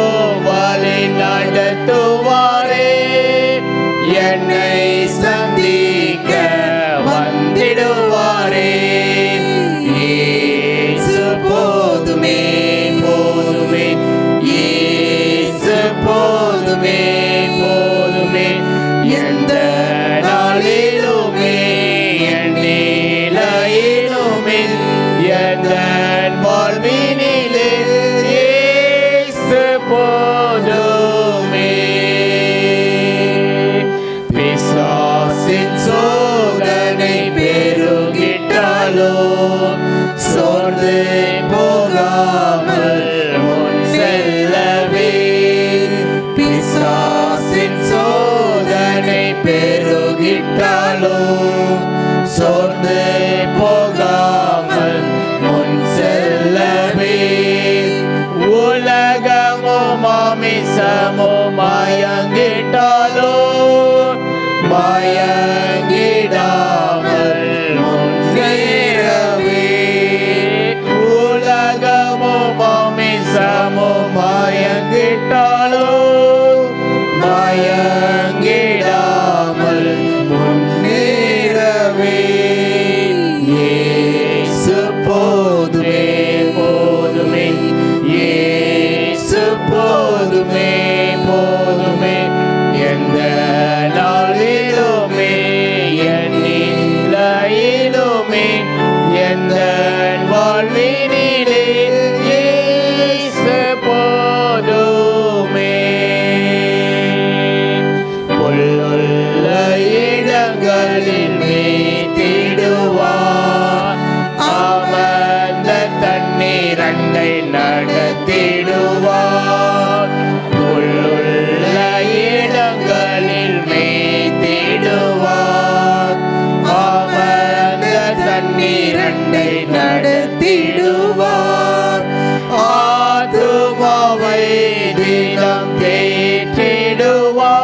போதுமே போதுமே இயேசு போதுமே போதுமே எந்த நாளிலுமே என் நிலையிலுமே எந்த வாழ்வினிலே இயேசு போதுமே புல்லுள்ள இடங்களில் மேய்த்திடுவார் அமர்ந்த தண்ணீரண்டை நடத்திடுவார் புல்லுள்ள இடங்களில் மேய்த்திடுவார் அமர்ந்த தண்ணீரண்டை நடத்திடுவார் ஆத்துமாவை தினம் தேற்றிடுவார்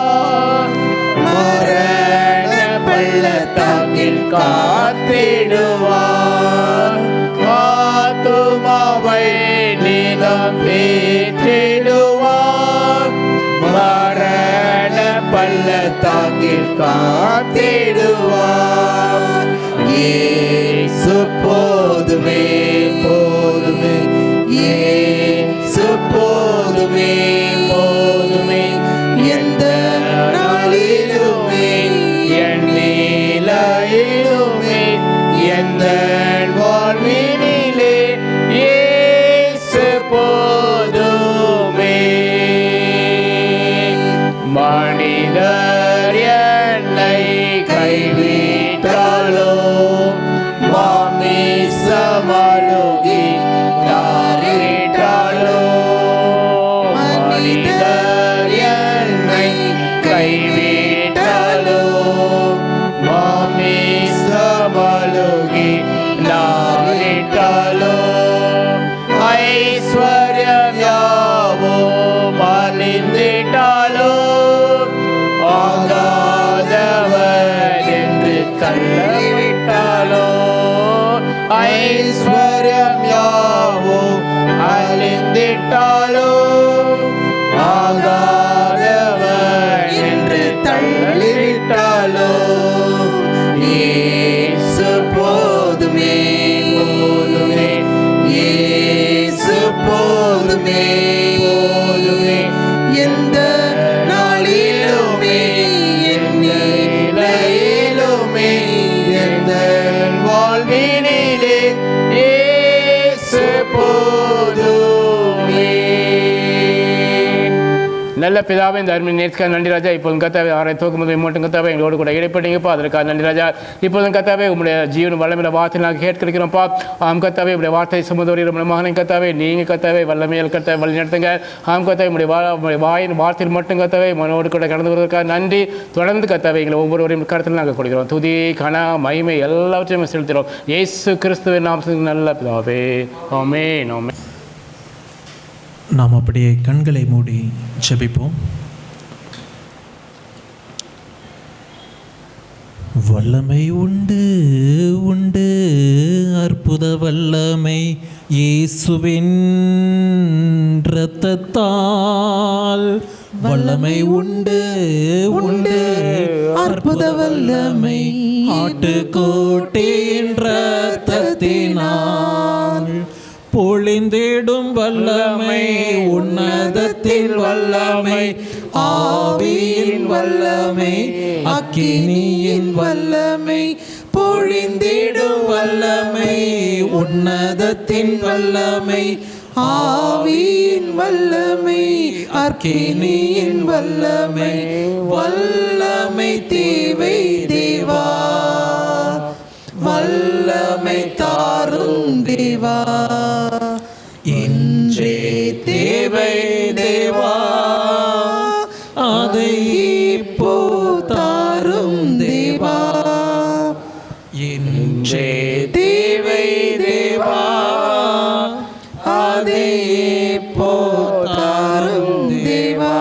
மரண பள்ளத்தாக்கில் காத்திடுவார் ஆத்துமாவை தினம் தேற்றிடுவார் மரண பள்ளத்தாக்கில் காத்திடுவார் இயேசு போதுமே போதுமே இயேசு போதுமே போதுமே எந்த நாளிலுமே என் நிலையிலுமே எந்த வாழ்வினிலே இயேசு போதுமே மனிதர் என்னை கைவிட்டாலோ மாமிசமழுகி நாரிட்டாலோ மனிதர் என்னை கைவிட்டாலோ மாமிசமழுகி நாரிட்டாலோ ஐஸ்வர்யம் யாவும் அழிந்திட்டாலோ ஆகாதவர் என்று தள்ளவிட்டாலோ ஐஸ்வர்யம் யாவும் அழிந்திட்டாலோ ஆகாதவர் என்று தள்ளிவிட்டாலோ இயேசு போதுமே போதுமே இயேசு போதுமே போதுமே எந்த நாளிலுமே என் நிலையிலுமே எந்த வாழ்வினிலே இயேசு போதுமே. நல்ல பிதாவே இந்த அருமை நேர்த்திக்காக நன்றி ராஜா. இப்போதும் கத்தாவே ஆரை தோக்கும் முதல் மட்டும் கத்தாவே எங்களோடு கூட இடைப்பட்டீங்கப்பா, அதற்காக நன்றி ராஜா. இப்போதும் கத்தாவே உங்களுடைய ஜீவன் வல்லமையில வார்த்தை நாங்கள் கேட்கிறோம்ப்பா. ஆம் கத்தாவே உங்களுடைய வார்த்தை சுமந்தோரி மகனை கத்தாவே நீங்கள் கத்தாவே வல்லமையில் கத்தாவே வழி நடத்துங்க. ஆம் கத்தாவே உங்களுடைய வாயின் வார்த்தையில் மட்டும் கத்தாவே மனோடு கூட கடந்து வருவதற்காக நன்றி. தொடர்ந்து கத்தாவே எங்களை ஒவ்வொருவரையும் கருத்தில் நாங்கள் கொடுக்கிறோம். துதி கன மகிமை எல்லாவற்றையும் செலுத்துகிறோம் இயேசு கிறிஸ்துவின் நாமத்தில் நல்ல பிதாவே ஆமென் ஆமென். நாம் அப்படியே கண்களை மூடி ஜெபிப்போம். வல்லமை உண்டு உண்டு அற்புத வல்லமை இயேசுவின் இரத்தத்தால். வல்லமை உண்டு உண்டு அற்புத வல்லமை ஆட்டுக்கோட்டின் இரத்தத்தினால். பொழிந்திடும் வல்லமை உன்னதத்தின் வல்லமை ஆவியின் வல்லமை அக்கினியின் வல்லமை. பொழிந்திடும் வல்லமை உன்னதத்தின் வல்லமை ஆவியின் வல்லமை அக்கினியின் வல்லமை. வல்லமை தேவை தேவா வல்லமை தாரும் தேவா. இன்றே தேவை தேவா அதை இப்போ தாரும் தேவா. இன்றே தேவை தேவா அதை இப்போ தாரும் தேவா.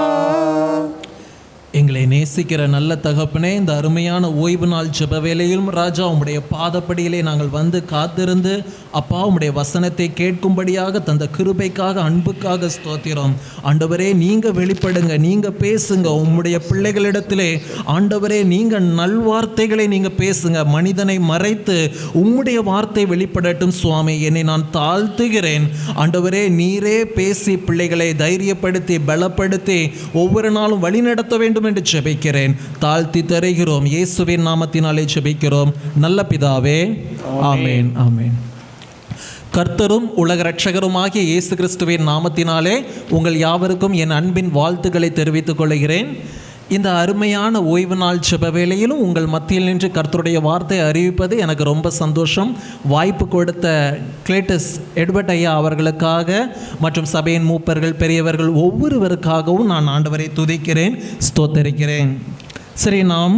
எங்களை நேசி நேசிக்கிற நல்ல தகப்பனே, இந்த அருமையான ஓய்வு நாள் ஜெப வேளையிலும் ராஜா உம்முடைய பாதப்படியிலே நாங்கள் வந்து காத்திருந்து அப்பா உம்முடைய வசனத்தை கேட்கும்படியாக தந்த கிருபைக்காக அன்புக்காக ஸ்தோத்திரம். ஆண்டவரே, நீங்கள் வெளிப்படுங்க, நீங்கள் பேசுங்க. உம்முடைய பிள்ளைகளிடத்திலே ஆண்டவரே நீங்கள் நல்வார்த்தைகளை நீங்கள் பேசுங்க. மனிதனை மறைத்து உம்முடைய வார்த்தை வெளிப்படட்டும் சுவாமி. என்னை நான் தாழ்த்துகிறேன் ஆண்டவரே. நீரே பேசி பிள்ளைகளை தைரியப்படுத்தி பலப்படுத்தி ஒவ்வொரு நாளும் வழி நடத்த வேண்டும் என்று ஜெபிக்கிறேன். தாழ்த்தி தருகிறோம். இயேசுவின் நாமத்தினாலே ஜெபிக்கிறோம் நல்ல பிதாவே, ஆமேன். ஆமேன். கர்த்தரும் உலக இரட்சகருமாகிய இயேசு கிறிஸ்துவின் நாமத்தினாலே உங்கள் யாவருக்கும் என் அன்பின் வாழ்த்துக்களை தெரிவித்துக் கொள்கிறேன். இந்த அருமையான ஓய்வு நாள் ஜெப வேளையிலும் உங்கள் மத்தியில் நின்று கர்த்தருடைய வார்த்தையை அறிவிப்பது எனக்கு ரொம்ப சந்தோஷம். வாய்ப்பு கொடுத்த கிளேட்டஸ் எட்வர்ட் ஐயா அவர்களுக்காக மற்றும் சபையின் மூப்பர்கள் பெரியவர்கள் ஒவ்வொருவருக்காகவும் நான் ஆண்டவரை துதிக்கிறேன், ஸ்தோத்தரிக்கிறேன். சரி, நாம்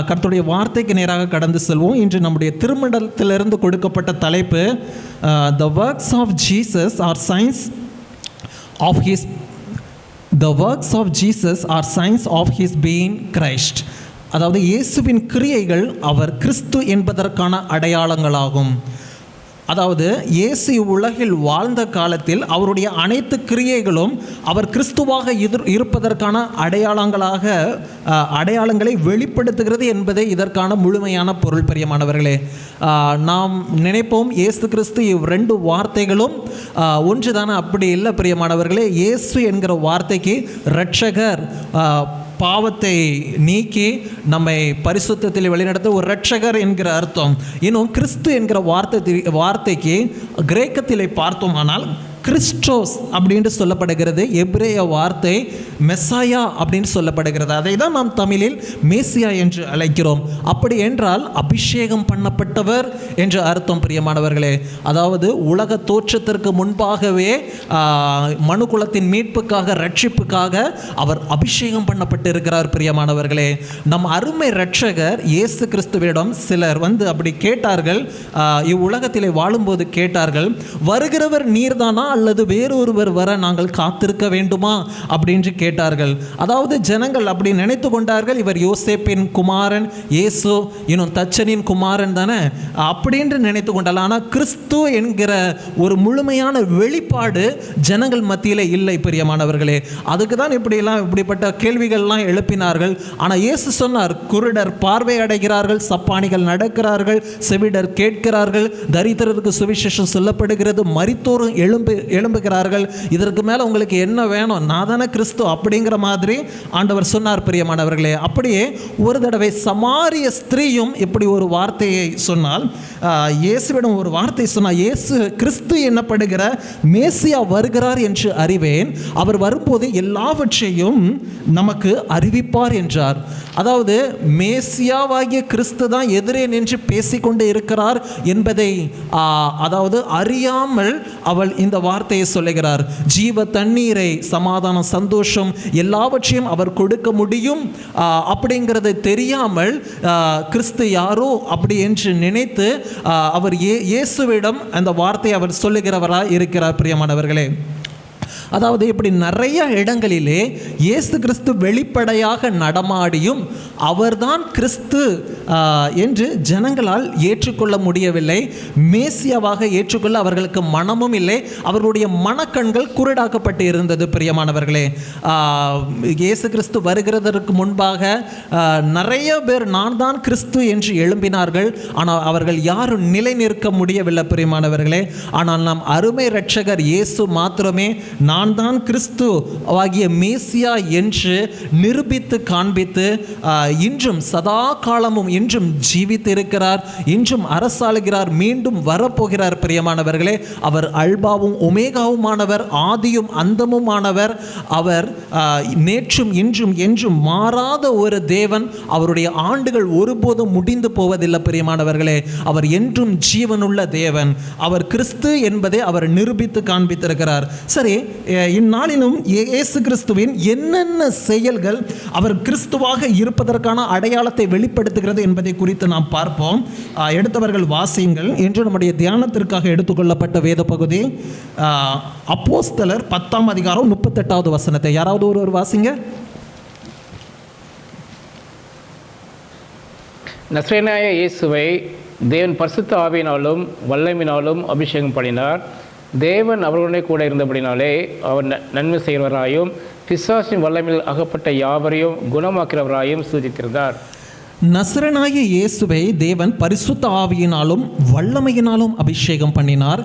கர்த்தருடைய வார்த்தைக்கு நேராக கடந்து செல்வோம். இன்று நம்முடைய திருமண்டலத்திலிருந்து கொடுக்கப்பட்ட தலைப்பு The works of Jesus are signs of his being Christ. அதாவது இயேசுவின் கிரியைகள் அவர் கிறிஸ்து என்பதற்கான அடையாளங்களாகும். அதாவது இயேசு உலகில் வாழ்ந்த காலத்தில் அவருடைய அனைத்து கிரியைகளும் அவர் கிறிஸ்துவாக இருப்பதற்கான அடையாளங்களை வெளிப்படுத்துகிறது என்பதே இதற்கான முழுமையான பொருள். பிரியமானவர்களே, நாம் நினைப்போம் இயேசு கிறிஸ்து இவ்ரெண்டு வார்த்தைகளும் ஒன்று தானே. அப்படி இல்லை பிரியமானவர்களே. இயேசு என்கிற வார்த்தைக்கு இரட்சகர், பாவத்தை நீக்கி நம்மை பரிசுத்தத்தில் வழிநடத்த ஒரு இரட்சகர் என்கிற அர்த்தம். இன்னும் கிறிஸ்து என்கிற வார்த்தைக்கு கிரேக்கத்திலே பார்த்தோமானால் கிறிஸ்டோஸ் அப்படின்னு சொல்லப்படுகிறது. எபிரேய வார்த்தை மெசாயா அப்படின்னு சொல்லப்படுகிறது. அதை தான் நாம் தமிழில் மேசியா என்று அழைக்கிறோம். அப்படி என்றால் அபிஷேகம் பண்ணப்பட்டவர் என்று அர்த்தம். பிரியமானவர்களே, அதாவது உலக தோற்றத்திற்கு முன்பாகவே மனுக்குலத்தின் மீட்புக்காக ரட்சிப்புக்காக அவர் அபிஷேகம் பண்ணப்பட்டிருக்கிறார். பிரியமானவர்களே, நம் அருமை இரட்சகர் இயேசு கிறிஸ்துவிடம் சிலர் வந்து அப்படி கேட்டார்கள். இவ்வுலகத்திலே வாழும்போது கேட்டார்கள், வருகிறவர் நீர்தானா அல்லது வேறொருவர் வர நாங்கள் காத்திருக்க வேண்டுமா அப்படின்னு கேட்டார்கள். அதாவது ஜனங்கள் அப்படி நினைத்து கொண்டார்கள், இவர் யோசேப்பின் குமாரன் இயேசு, இன்னும் தச்சனின் குமாரன் தானே அப்படின்னு நினைத்து கொண்டார்கள். ஆனால் கிறிஸ்து என்கிற ஒரு முழுமையான வெளிப்பாடு ஜனங்கள் மத்தியில் இல்லை. பிரியமானவர்களே, அதுக்கு தான் இப்படிப்பட்ட கேள்விகள்லாம் எழுப்பினார்கள். ஆனால் இயேசு சொன்னார், குருடர் பார்வை அடைகிறார்கள், சப்பானிகள் நடக்கிறார்கள், செவிடர் கேட்கிறார்கள், தரித்திரருக்கு சுவிசேஷம் சொல்லப்படுகிறது, மரித்தோரும் எழும்புகிறார்கள். இதற்கு மேலே உங்களுக்கு என்ன வேணும்? நான் தானே கிறிஸ்து அப்படிங்கிற மாதிரி ஆண்டவர் சொன்னார். பிரியமானவர்களே, அப்படியே ஒரு தடவை சமாரிய ஸ்திரீயும் இப்படி ஒரு வார்த்தையை சொன்னால், இயேசுவிடம் ஒரு வார்த்தை சொன்னார், இயேசு கிறிஸ்து என்னப்படுகிற மேசியா வருகிறார் என்று அறிவேன், அவர் வரும்போது எல்லாவற்றையும் நமக்கு அறிவிப்பார் என்றார். அதாவது மேசியாவாகிய கிறிஸ்து தான் எதிரே நின்று பேசிக்கொண்டு இருக்கிறார் என்பதை அதாவது அறியாமல் அவள் இந்த வார்த்தையை சொல்லுகிறார். ஜீவ தண்ணீரை, சமாதானம், சந்தோஷம் எல்லாவற்றையும் அவர் கொடுக்க முடியும் அப்படிங்கிறது தெரியாமல் கிறிஸ்து யாரோ அப்படி என்று நினைத்து அவர் இயேசுவிடம் அந்த வார்த்தையை அவர் சொல்லுகிறவராக இருக்கிறார். பிரியமானவர்களே, அதாவது இப்படி நிறைய இடங்களிலே இயேசு கிறிஸ்து வெளிப்படையாக நடமாடியும் அவர்தான் கிறிஸ்து என்று ஜனங்களால் ஏற்றுக்கொள்ள முடியவில்லை. மேசியாவாக ஏற்றுக்கொள்ள அவர்களுக்கு மனமும் இல்லை. அவர்களுடைய மனக்கண்கள் குருடாக்கப்பட்டு இருந்தது. பிரியமானவர்களே, இயேசு கிறிஸ்து வருகிறதற்கு முன்பாக நிறைய பேர் நான் தான் கிறிஸ்து என்று எழும்பினார்கள். ஆனால் அவர்கள் யாரும் நிலை நிற்க முடியவில்லை. பிரியமானவர்களே, ஆனால் நாம் அருமை இரட்சகர் இயேசு மாத்திரமே நான் தான் கிறிஸ்து ஆகிய மேசியா என்று நிரூபித்து காண்பித்து இன்றும் சதா காலமும் இன்றும் ஜீவித்திருக்கிறார், இன்றும் அரசாளுகிறார், மீண்டும் வரப்போகிறார். பிரியமானவர்களே, அவர் அல்பாவும் ஒமேகாவுமானவர், ஆதியும் அந்தமுமானவர். அவர் நேற்றும் இன்றும் என்றும் மாறாத ஒரு தேவன். அவருடைய ஆண்டுகள் ஒருபோதும் முடிந்து போவதில்லை. பிரியமானவர்களே, அவர் என்றும் ஜீவனுள்ள தேவன். அவர் கிறிஸ்து என்பதை அவர் நிரூபித்து காண்பித்திருக்கிறார். சரி, இந்நாளிலும் இயேசு கிறிஸ்துவின் என்னென்ன செயல்கள் அவர் கிறிஸ்துவாக இருப்பதற்கான அடையாளத்தை வெளிப்படுத்துகிறது என்பதை குறித்து நாம் பார்ப்போம். எடுத்தவர்கள் வாசியுங்கள். என்று நம்முடைய தியானத்திற்காக எடுத்துக்கொள்ளப்பட்ட வேத பகுதி அப்போஸ்தலர் 10ஆம் அதிகாரம் 38வது வசனத்தை யாராவது ஒருவர் வாசிங்க. நசரேயனாய இயேசுவை தேவன் பரிசுத்த ஆவியினாலும் வல்லமையினாலும் அபிஷேகம் பண்ணினார். தேவன் அவர்களுடனே கூட இருந்தபடினாலே அவர் நன்மை செய்கிறவராயும் பிசாசின் வல்லமையில் அகப்பட்ட யாவரையும் குணமாக்கிறவராயும் சூಚಿத்திருந்தார். நசரனாகிய இயேசுவை தேவன் பரிசுத்த ஆவியினாலும் வல்லமையினாலும் அபிஷேகம் பண்ணினார்.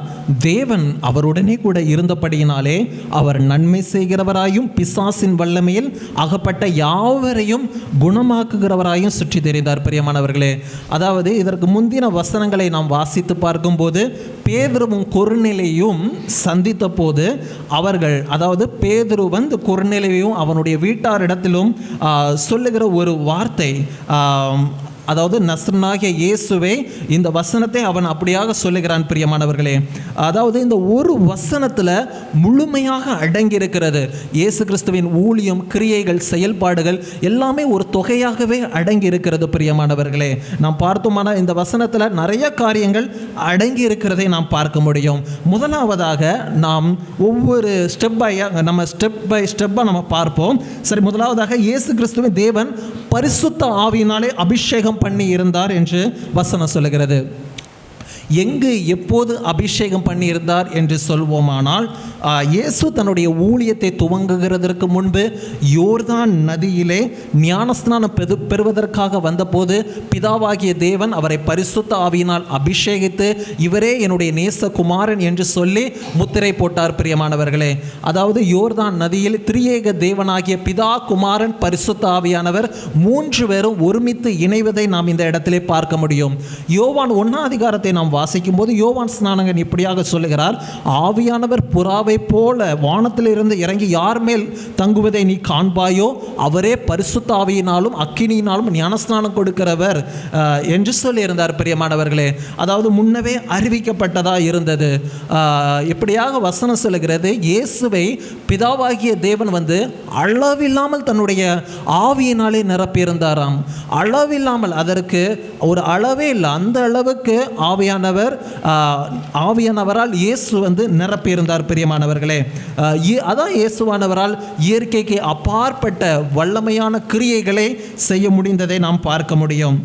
தேவன் அவருடனே கூட இருந்தபடியினாலே அவர் நன்மை செய்கிறவராயும் பிசாசின் வல்லமையில் அகப்பட்ட யாவரையும் குணமாக்குகிறவராயும் சுற்றி தெரிந்தார். பிரியமானவர்களே, அதாவது இதற்கு முந்தின வசனங்களை நாம் வாசித்து பார்க்கும்போது பேதுருவும் கொர்நேலியும் சந்தித்த போது அவர்கள், அதாவது பேதுரு வந்து கொர்நேலியும் அவனுடைய வீட்டாரிடத்திலும் சொல்லுகிற ஒரு வார்த்தை, அதாவது நசரனாகிய இயேசுவே, இந்த வசனத்தை அவன் அப்படியாக சொல்லுகிறான். பிரியமானவர்களே, அதாவது இந்த ஒரு வசனத்தில் முழுமையாக அடங்கியிருக்கிறது இயேசு கிறிஸ்துவின் ஊழியம், கிரியைகள், செயல்பாடுகள் எல்லாமே ஒரு தொகையாகவே அடங்கி இருக்கிறது. பிரியமானவர்களே, நாம் பார்த்தோம்னா இந்த வசனத்தில் நிறைய காரியங்கள் அடங்கி இருக்கிறதை நாம் பார்க்க முடியும். முதலாவதாக நாம் ஒவ்வொரு ஸ்டெப் பை ஸ்டெப்பாக நம்ம பார்ப்போம். சரி, முதலாவதாக இயேசு கிறிஸ்துவின் தேவன் பரிசுத்த ஆவியினாலே அபிஷேகம் பண்ணி இருந்தார் என்று வசனம் சொல்லுகிறது. எங்கு எப்போது அபிஷேகம் பண்ணியிருந்தார் என்று சொல்வோமானால், இயேசு தன்னுடைய ஊழியத்தை துவங்குகிறதற்கு முன்பு யோர்தான் நதியிலே ஞானஸ்நானம் பெறுவதற்காக வந்தபோது பிதாவாகிய தேவன் அவரை பரிசுத்த ஆவியினால் அபிஷேகித்து இவரே என்னுடைய நேசகுமாரன் என்று சொல்லி முத்திரை போட்டார். பிரியமானவர்களே, அதாவது யோர்தான் நதியில் திரியேக தேவனாகிய பிதா, குமாரன், பரிசுத்த ஆவியானவர் மூன்று பேரும் ஒருமித்து இணைவதை நாம் இந்த இடத்திலே பார்க்க முடியும். யோவான் 1ஆம் அதிகாரத்தை நாம் வாசிக்கும் போது யோவான் ஸ்நானகன் இப்படியாக சொல்லுகிறார், ஆவியானவர் புறாவை போல வானத்திலிருந்து இறங்கி யார் மேல் தங்குவதை நீ காண்பாயோ அவரே பரிசுத்த ஆவியினாலும் அக்கினியினாலும் ஞானஸ்நானம் கொடுக்கிறவர் என்று சொல்லியிருந்தார். பிரியமானவர்களே, அதாவது முன்னவே அறிவிக்கப்பட்டதா இருந்தது. இப்படியாக வசனம் சொல்லுகிறது, இயேசுவை பிதாவாகிய தேவன் வந்து அளவில்லாமல் தன்னுடைய ஆவியினாலே நிரப்பியிருந்தாராம். அளவில்லாமல், அதற்கு ஒரு அளவே இல்லை, அந்த அளவுக்கு ஆவியானவரால் இயேசு வந்து நிரப்பியிருந்தார். பிரியமானவர்களே, அதான் இயேசுவானவரால் இயற்கைக்கு அப்பாற்பட்ட வல்லமையான கிரியைகளை செய்ய முடிந்ததை நாம் பார்க்க முடியும்.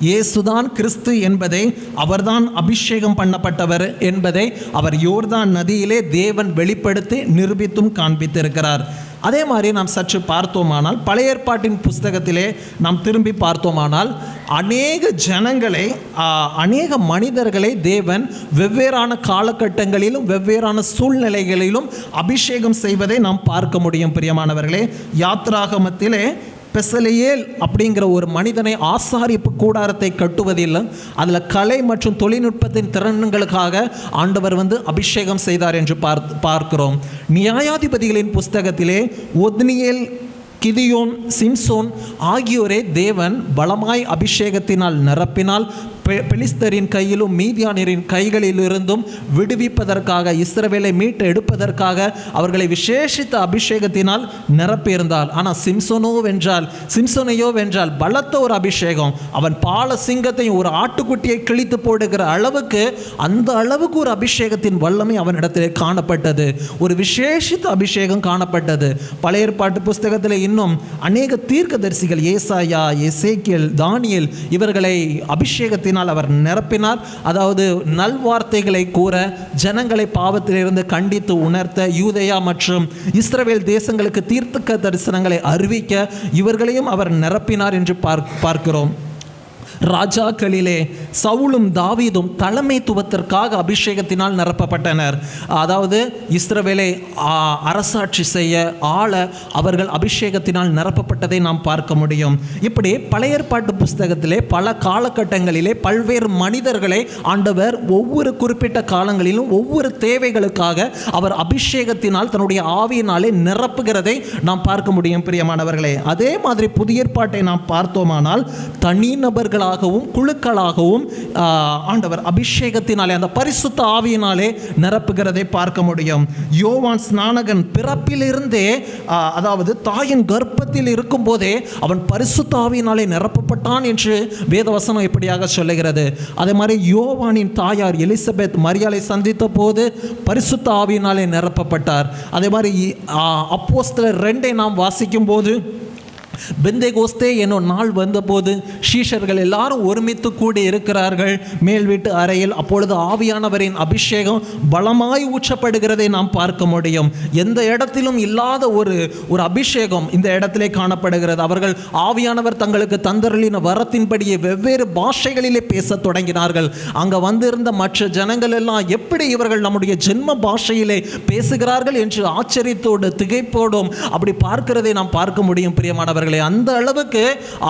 இயேசுதான் கிறிஸ்து என்பதை, அவர்தான் அபிஷேகம் பண்ணப்பட்டவர் என்பதை அவர் யோர்தான் நதியிலே தேவன் வெளிப்படுத்தி நிரூபித்தும் காண்பித்திருக்கிறார். அதே மாதிரி நாம் சற்று பார்த்தோமானால், பழைய ஏற்பாட்டின் புஸ்தகத்திலே நாம் திரும்பி பார்த்தோமானால் அநேக ஜனங்களை, அநேக மனிதர்களை தேவன் வெவ்வேறான காலகட்டங்களிலும் வெவ்வேறான சூழ்நிலைகளிலும் அபிஷேகம் செய்வதை நாம் பார்க்க முடியும். பிரியமானவர்களே, யாத்ராகமத்திலே பெசலெயேல் அப்படிங்கிற ஒரு மனிதனை ஆசாரிப்பு கூடாரத்தை கட்டுவதில்லை, அதில் கலை மற்றும் தொழில்நுட்பத்தின் திறன்களுக்காக ஆண்டவர் வந்து அபிஷேகம் செய்தார் என்று பார்க்கிறோம். நியாயாதிபதிகளின் புஸ்தகத்திலே ஒத்னியேல், கிதியோன், சிம்சோன் ஆகியோரை தேவன் பலமாய் அபிஷேகத்தினால் நிரப்பினால் பெலிஸ்தரின் கையிலும் மீதியானியரின் கைகளிலிருந்தும் விடுவிப்பதற்காக, இஸ்ரவேலை மீட்டு எடுப்பதற்காக அவர்களை விசேஷித்த அபிஷேகத்தினால் நிரப்பியிருந்தார். ஆனால் சிம்சோனையோ வென்றால் பலத்த ஒரு அபிஷேகம், அவன் பால சிங்கத்தையும் ஒரு ஆட்டுக்குட்டியை கிழித்து போடுகிற அளவுக்கு, அந்த அளவுக்கு ஒரு அபிஷேகத்தின் வல்லமை அவனிடத்திலே காணப்பட்டது, ஒரு விசேஷித்த அபிஷேகம் காணப்பட்டது. பழைய ஏற்பாட்டு புஸ்தகத்தில் இன்னும் அநேக தீர்க்கதரிசிகள், ஏசாயா, எசேக்கியேல், தானியேல், இவர்களை அபிஷேகத்தினால் அவர் நிரப்பினார். அதாவது நல்வார்த்தைகளை கூற, ஜனங்களை பாவத்திலிருந்து கண்டித்து உணர்த்த, யூதேயா மற்றும் இஸ்ரவேல் தேசங்களுக்கு தீர்க்க தரிசனங்களை அறிவிக்க இவர்களையும் அவர் நிரப்பினார் என்று பார்க்கிறோம். ராஜாக்களிலே சவுலும் தாவீதும் தலைமைத்துவத்திற்காக அபிஷேகத்தினால் நிரப்பப்பட்டனர். அதாவது இஸ்ரவேலை அரசாட்சி செய்ய, ஆள அவர்கள் அபிஷேகத்தினால் நிரப்பப்பட்டதை நாம் பார்க்க முடியும். இப்படி பழைய ஏற்பாட்டு புஸ்தகத்திலே பல காலகட்டங்களிலே பல்வேறு மனிதர்களை ஆண்டவர் ஒவ்வொரு குறிப்பிட்ட காலங்களிலும் ஒவ்வொரு தேவைகளுக்காக அவர் அபிஷேகத்தினால் தன்னுடைய ஆவியினாலே நிரப்புகிறதை நாம் பார்க்க முடியும். பிரியமானவர்களே, அதே மாதிரி புதிய ஏற்பாட்டை நாம் பார்த்தோமானால் தனிநபர்கள் குழுக்களாகவும் ஆண்டவர் அபிஷேகத்தினாலே, அந்த பரிசுத்த ஆவியினாலே நிரப்புகிறதை பார்க்க முடியும். யோவான் ஸ்நானகன் பிறப்பிலிருந்தே, அதாவது தாயின் கர்ப்பத்தில் இருக்கும் போதே அவன் பரிசுத்த ஆவியினாலே நிரப்பப்பட்டான் என்று வேதவசனம் இப்படியாக சொல்லுகிறது. அதே மாதிரி யோவானின் தாயார் எலிசபெத் மரியாளை சந்தித்த போது பரிசுத்த ஆவியினாலே நிரப்பப்பட்டார். அதே மாதிரி அப்போஸ்தலர் 2 நாம் வாசிக்கும் போது பெந்தேகோஸ்தே என்னும் நாள் வந்தபோது சீஷர்கள் எல்லாரும் ஒருமித்து கூடி இருக்கிறார்கள் மேல் வீட்டு அறையில். அப்பொழுது ஆவியானவரின் அபிஷேகம் பலமாய் ஊற்றப்படுகிறதை நாம் பார்க்க முடியும். எந்த இடத்திலும் இல்லாத ஒரு அபிஷேகம் இந்த இடத்திலே காணப்படுகிறது. அவர்கள் ஆவியானவர் தங்களுக்கு தந்தருளின வரத்தின்படியே வெவ்வேறு பாஷைகளிலே பேச தொடங்கினார்கள். அங்கே வந்திருந்த மற்ற ஜனங்கள் எல்லாம் எப்படி இவர்கள் நம்முடைய ஜென்ம பாஷையிலே பேசுகிறார்கள் என்று ஆச்சரியத்தோடு திகைப்போடும் அப்படி பார்க்கிறதை நாம் பார்க்க முடியும் பிரியமானவர்கள். அந்த அளவுக்கு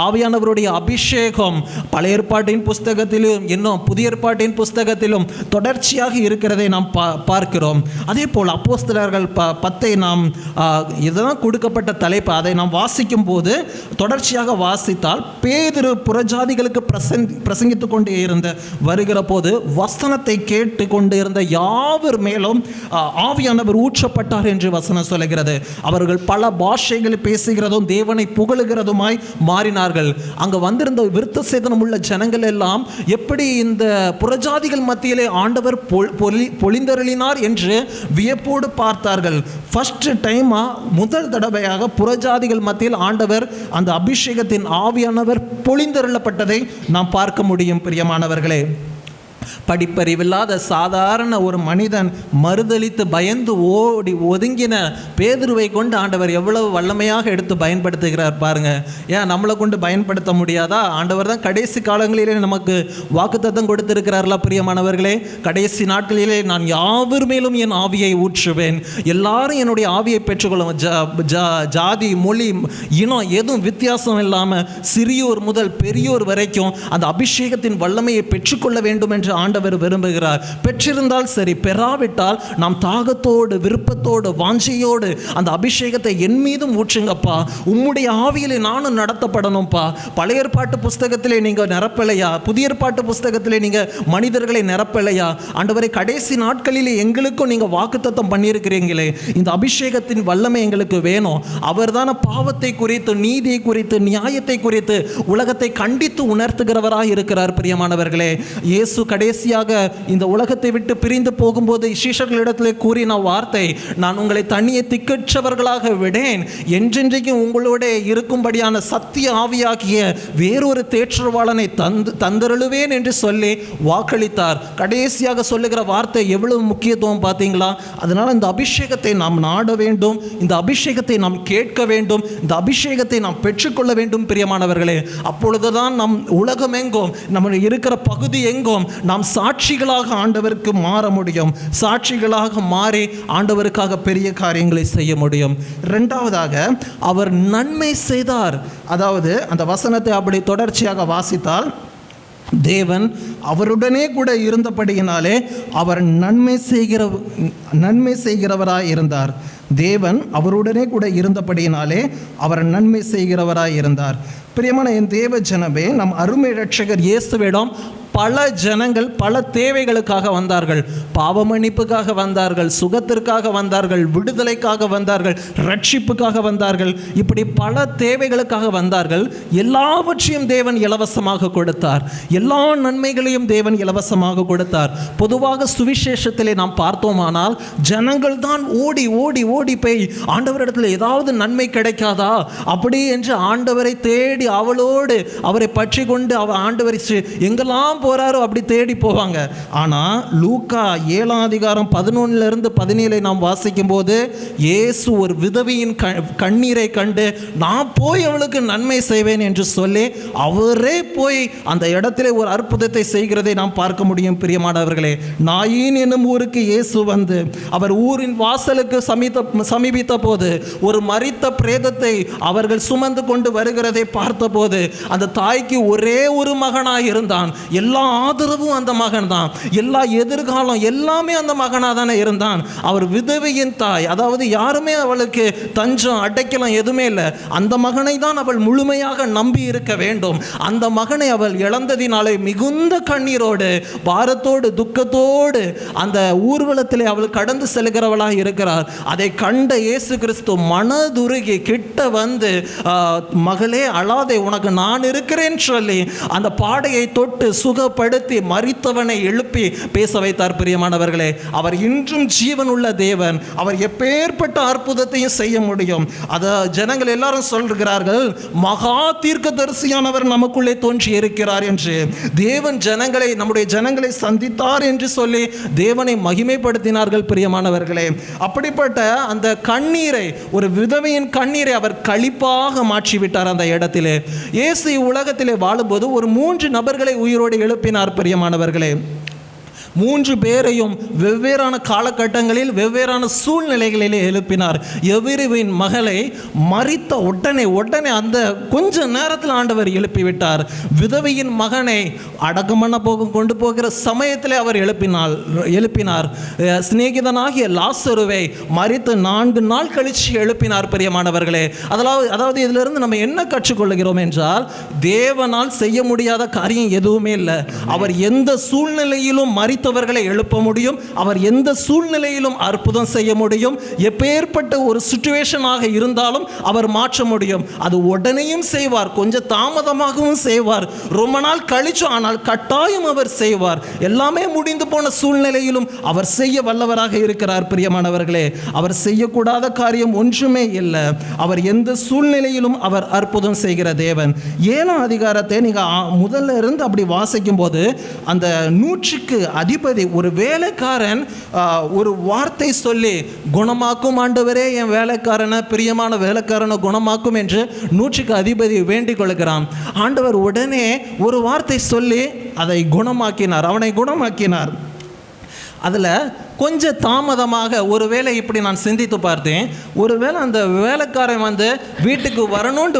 ஆவியானவருடைய அபிஷேகம் பழைய ஏற்பாட்டின் புஸ்தகத்திலும் இன்னும் புதிய ஏற்பாட்டின் புஸ்தகத்திலும் தொடர்ச்சியாக இருக்கிறதை நாம் பார்க்கிறோம். அதே போல் அப்போஸ்தலர்கள் 10 நாம் இதுதான் கொடுக்கப்பட்ட தலைப்பு. அதை நாம் வாசிக்கும் போது தொடர்ச்சியாக வாசித்தால் பேதுரு புறஜாதிகளுக்கு பிரசங்கித்துக் கொண்டே வருகிற போது வசனத்தை கேட்டு கொண்டு இருந்த யாவர் மேலும் ஆவியானவர் ஊற்றப்பட்டார் என்று வசனம் சொல்லுகிறது. அவர்கள் பல பாஷைகளை பேசுகிறதும் தேவனை புகழுகிறதுமாய் மாறினார்கள். அங்கு வந்திருந்த விருத்த சேதனம் உள்ள ஜனங்கள் எல்லாம் எப்படி இந்த புறஜாதிகள் மத்தியிலே ஆண்டவர் பொழிந்தருளினார் என்று வியப்போடு பார்த்தார்கள். ஃபர்ஸ்ட் டைமா முதல் தடவையாக புறஜாதிகள் மத்தியில் ஆண்டவர் அந்த அபிஷேகத்தின் ஆவியானவர் பொழிந்தருளப்பட்டதை நாம் பார்க்க முடியும் பிரியமானவர்களே. படிப்பறிவில்லாத சாதாரண ஒரு மனிதன் மறுதலித்து பயந்து ஓடி ஒதுங்கின பேதுருவை கொண்டு ஆண்டவர் எவ்வளவு வல்லமையாக எடுத்து பயன்படுத்துகிறார் பாருங்க. ஏன் நம்மளை கொண்டு பயன்படுத்த முடியாதா? ஆண்டவர் தான் கடைசி காலங்களிலே நமக்கு வாக்குத்தத்தம் கொடுத்திருக்கிறார்களா பிரியமானவர்களே? கடைசி நாட்களிலே நான் யாவர் மேலும் என் ஆவியை ஊற்றுவேன், எல்லாரும் என்னுடைய ஆவியை பெற்றுக்கொள்ளும். ஜாதி மொழி இனம் எதுவும் வித்தியாசம் இல்லாமல் சிறியோர் முதல் பெரியோர் வரைக்கும் அந்த அபிஷேகத்தின் வல்லமையை பெற்றுக்கொள்ள வேண்டும் என்று ஆண்டவர் விரும்புகிறார். பெற்றிருந்தால் சரி, பெறாவிட்டால் நாம் தாகத்தோடு விருப்பத்தோடு வாஞ்சையோடு அந்த அபிஷேகத்தை என் மீதும் ஊற்றுங்கப்பா, உம்முடைய ஆவியிலே நானும் நடத்தப்படணும்ப்பா. பழைய ஏற்பாட்டு புஸ்தகத்திலே நீங்க நிரப்பலையா? புதிய ஏற்பாட்டு புஸ்தகத்திலே நீங்க மனிதர்களை நிரப்பலையா? ஆண்டவரை கடைசி நாட்களிலே எங்களுக்கும் நீங்க வாக்குத்தத்தம் பண்ணியிருக்கிறீங்களே, இந்த அபிஷேகத்தின் வல்லமை எங்களுக்கு வேணும். அவர்தான பாவத்தை குறித்து, நீதியை குறித்து, நியாயத்தை குறித்து உலகத்தை கண்டித்து உணர்த்துகிறவராக இருக்கிறார் பிரியமானவர்களே. இயேசு கடைசியாக இந்த உலகத்தை விட்டு பிரிந்து போகும்போது சீஷர்களிடத்திலே கூறின வார்த்தை, நான் உங்களை தனியே திக்கற்றவர்களாக விடேன், என்றென்றைக்கும் உங்களோட இருக்கும்படியான சத்திய ஆவியாகிய வேறொரு தேற்றவாளனை தந்தருளுவேன் என்று சொல்லி வாக்களித்தார். கடைசியாக சொல்லுகிற வார்த்தை எவ்வளவு முக்கியத்துவம் பார்த்தீங்களா? அதனால் இந்த அபிஷேகத்தை நாம் நாட வேண்டும், இந்த அபிஷேகத்தை நாம் கேட்க வேண்டும், இந்த அபிஷேகத்தை நாம் பெற்றுக்கொள்ள வேண்டும் பிரியமானவர்களே. அப்பொழுதுதான் நம் உலகம் எங்கும், நம்ம இருக்கிற பகுதி எங்கும் நாம் சாட்சிகளாக ஆண்டவருக்கு மாற முடியும். சாட்சிகளாக மாறி ஆண்டவருக்காக பெரிய காரியங்களை செய்ய முடியும். இரண்டாவதாக அவர் நன்மை செய்தார். அதாவது அந்த வசனத்தை அப்படி தொடர்ச்சியாக வாசித்தால், தேவன் அவருடனே கூட இருந்தபடியினாலே அவர் நன்மை செய்கிறவராய் இருந்தார். தேவன் அவருடனே கூட இருந்தபடியினாலே அவர் நன்மை செய்கிறவராய் இருந்தார். பிரியமான என் தேவ ஜனமே, நம் அருமை இரட்சகர் இயேசுவிடம் பல ஜனங்கள் பல தேவைகளுக்காக வந்தார்கள். பாவ மன்னிப்புக்காக வந்தார்கள், சுகத்திற்காக வந்தார்கள், விடுதலைக்காக வந்தார்கள், ரட்சிப்புக்காக வந்தார்கள். இப்படி பல தேவைகளுக்காக வந்தார்கள். எல்லாவற்றையும் தேவன் இலவசமாக கொடுத்தார். எல்லா நன்மைகளையும் தேவன் இலவசமாக கொடுத்தார். பொதுவாக சுவிசேஷத்திலே நாம் பார்த்தோமானால் ஜனங்கள் தான் ஓடி ஓடி ஓடி போய் ஆண்டவரிடத்தில் ஏதாவது நன்மை கிடைக்காதா அப்படி என்று ஆண்டவரை தேடி அவளோடு அவரை பற்றி கொண்டு அவர் ஆண்டவரை எங்கெல்லாம் போறாரோ அப்படி தேடி போவாங்க. ஆனால் லூக்கா 7ஆம் அதிகாரம் 11-17 நாம் வாசிக்கும் போது இயேசு ஒரு விதவையின் கண்ணீரை கண்டு நான் போய் அவளுக்கு நன்மை செய்வேன் என்று சொல்லி அவரே போய் அந்த இடத்திலே ஒரு அற்புதத்தை செய்கிறதை நாம் பார்க்க முடியும் பிரியமானவர்களே. நாயின் என்னும் ஊருக்கு இயேசு வந்து அவர் ஊரின் வாசலுக்கு சமீபித்த போது ஒரு மரித்த பிரேதத்தை அவர்கள் சுமந்து கொண்டு வருகிறதை பார்த்தபோது அந்த தாய்க்கு ஒரே ஒரு மகனாய் இருந்தான். எல்லா ஆதரவும் அந்த மகன் தான், எல்லா எதிர்காலம் எல்லாமே அந்த மகனாக தானே இருந்தான். அவர் விதவையின் தாய், அதாவது யாருமே அவளுக்கு தஞ்சம் அடைக்கலாம் எதுவுமே இல்லை. அந்த மகனை தான் அவள் முழுமையாக நம்பி இருக்க வேண்டும். அந்த மகனை அவள் இழந்ததினாலே மிகுந்த கண்ணீரோடு பாரத்தோடு துக்கத்தோடு அந்த ஊர்வலத்திலே அவள் கடந்து செல்கிறவளாக இருக்கிறார். அதை கண்ட இயேசு கிறிஸ்து மனதுருகி கிட்ட வந்து மகளே அழாதே, உனக்கு நான் இருக்கிறேன் சொல்லி அந்த பாடையை தொட்டு சுக உற்சாகப்படுத்தி மரித்தவனை எழுப்பி பேச வைத்தார் பிரியமானவர்களே. அவர் இன்றும் ஜீவன் உள்ள தேவன். அவர் எப்பேற்பட்ட அற்புதத்தையும் செய்ய முடியும். அதை ஜனங்கள் எல்லாரும் சொல்கிறார்கள், மகா தீர்க்கதரிசியானவர் நமக்குள்ளே தோன்றி இருக்கிறார் என்று. தேவன் ஜனங்களை, நம்முடைய ஜனங்களை சந்தித்தார் என்று சொல்லி தேவனை மகிமைப்படுத்தினார்கள் பிரியமானவர்களே. அப்படிப்பட்ட அந்த கண்ணீரை, ஒரு விதவையின் கண்ணீரை அவர் களிப்பாக மாற்றிவிட்டார் அந்த இடத்திலே. இயேசு உலகத்திலே வாழும்போது ஒரு 3 நபர்களை உயிரோடு எழுப்பினார் பிரியமானவர்களே. 3 பேரையும் வெவ்வேறான காலகட்டங்களில் வெவ்வேறான சூழ்நிலைகளிலே எழுப்பினார். எவிருவின் மகளை மரித்த உடனே அந்த கொஞ்ச நேரத்தில் ஆண்டவர் எழுப்பிவிட்டார். விதவையின் மகனை அடக்கம் பண்ண கொண்டு போகிற சமயத்தில் அவர் எழுப்பினார். சிநேகிதனாகிய லாசருவை மரித்து 4 நாள் கழித்து எழுப்பினார் பிரியமானவர்களே. அதாவது இதிலிருந்து நம்ம என்ன கற்றுக்கொள்கிறோம் என்றால், தேவனால் செய்ய முடியாத காரியம் எதுவுமே இல்லை. அவர் எந்த சூழ்நிலையிலும் மரித்தவர்களை எழுப்ப முடியும். அவர் எந்த சூழ்நிலையிலும் அற்புதம் செய்ய முடியும். எப்பேற்பட்ட ஒரு சிச்சுவேஷனாக இருந்தாலும் அவர் மாற்ற முடியும். அது உடனேயும் செய்வார், கொஞ்சம் தாமதமாகவும் செய்வார், ரொம்ப நாள் கழிச்சும், ஆனால் கட்டாயம் அவர் செய்வார். எல்லாமே முடிந்து போன சூழ்நிலையிலும் அவர் செய்ய வல்லவராக இருக்கிறார் பிரியமானவர்களே. அவர் செய்யக்கூடாத காரியம் ஒன்றுமே இல்லை. அவர் எந்த சூழ்நிலையிலும் அவர் அற்புதம் செய்கிற தேவன். 7ஆம் அதிகாரத்தை நீங்கள் முதல்ல இருந்து அப்படி வாசிக்கும் போது, அந்த 100க்கு அதிபதி ஒரு வேலைக்காரன் ஒரு வார்த்தை சொல்லி, குணமாக்கும் ஆண்டவரே என் வேலைக்காரனை, பிரியமான வேலைக்காரனை குணமாக்கும் என்று 100க்கு அதிபதி வேண்டிக் கொள்கிறான். ஆண்டவர் உடனே ஒரு வார்த்தை சொல்லி அதை குணமாக்கினார், அவனை குணமாக்கினார். அதில் கொஞ்சம் தாமதமாக, ஒருவேளை இப்படி நான் சிந்தித்து பார்த்தேன், ஒருவேளை அந்த வேலைக்காரன் வீட்டுக்கு வரணும்னு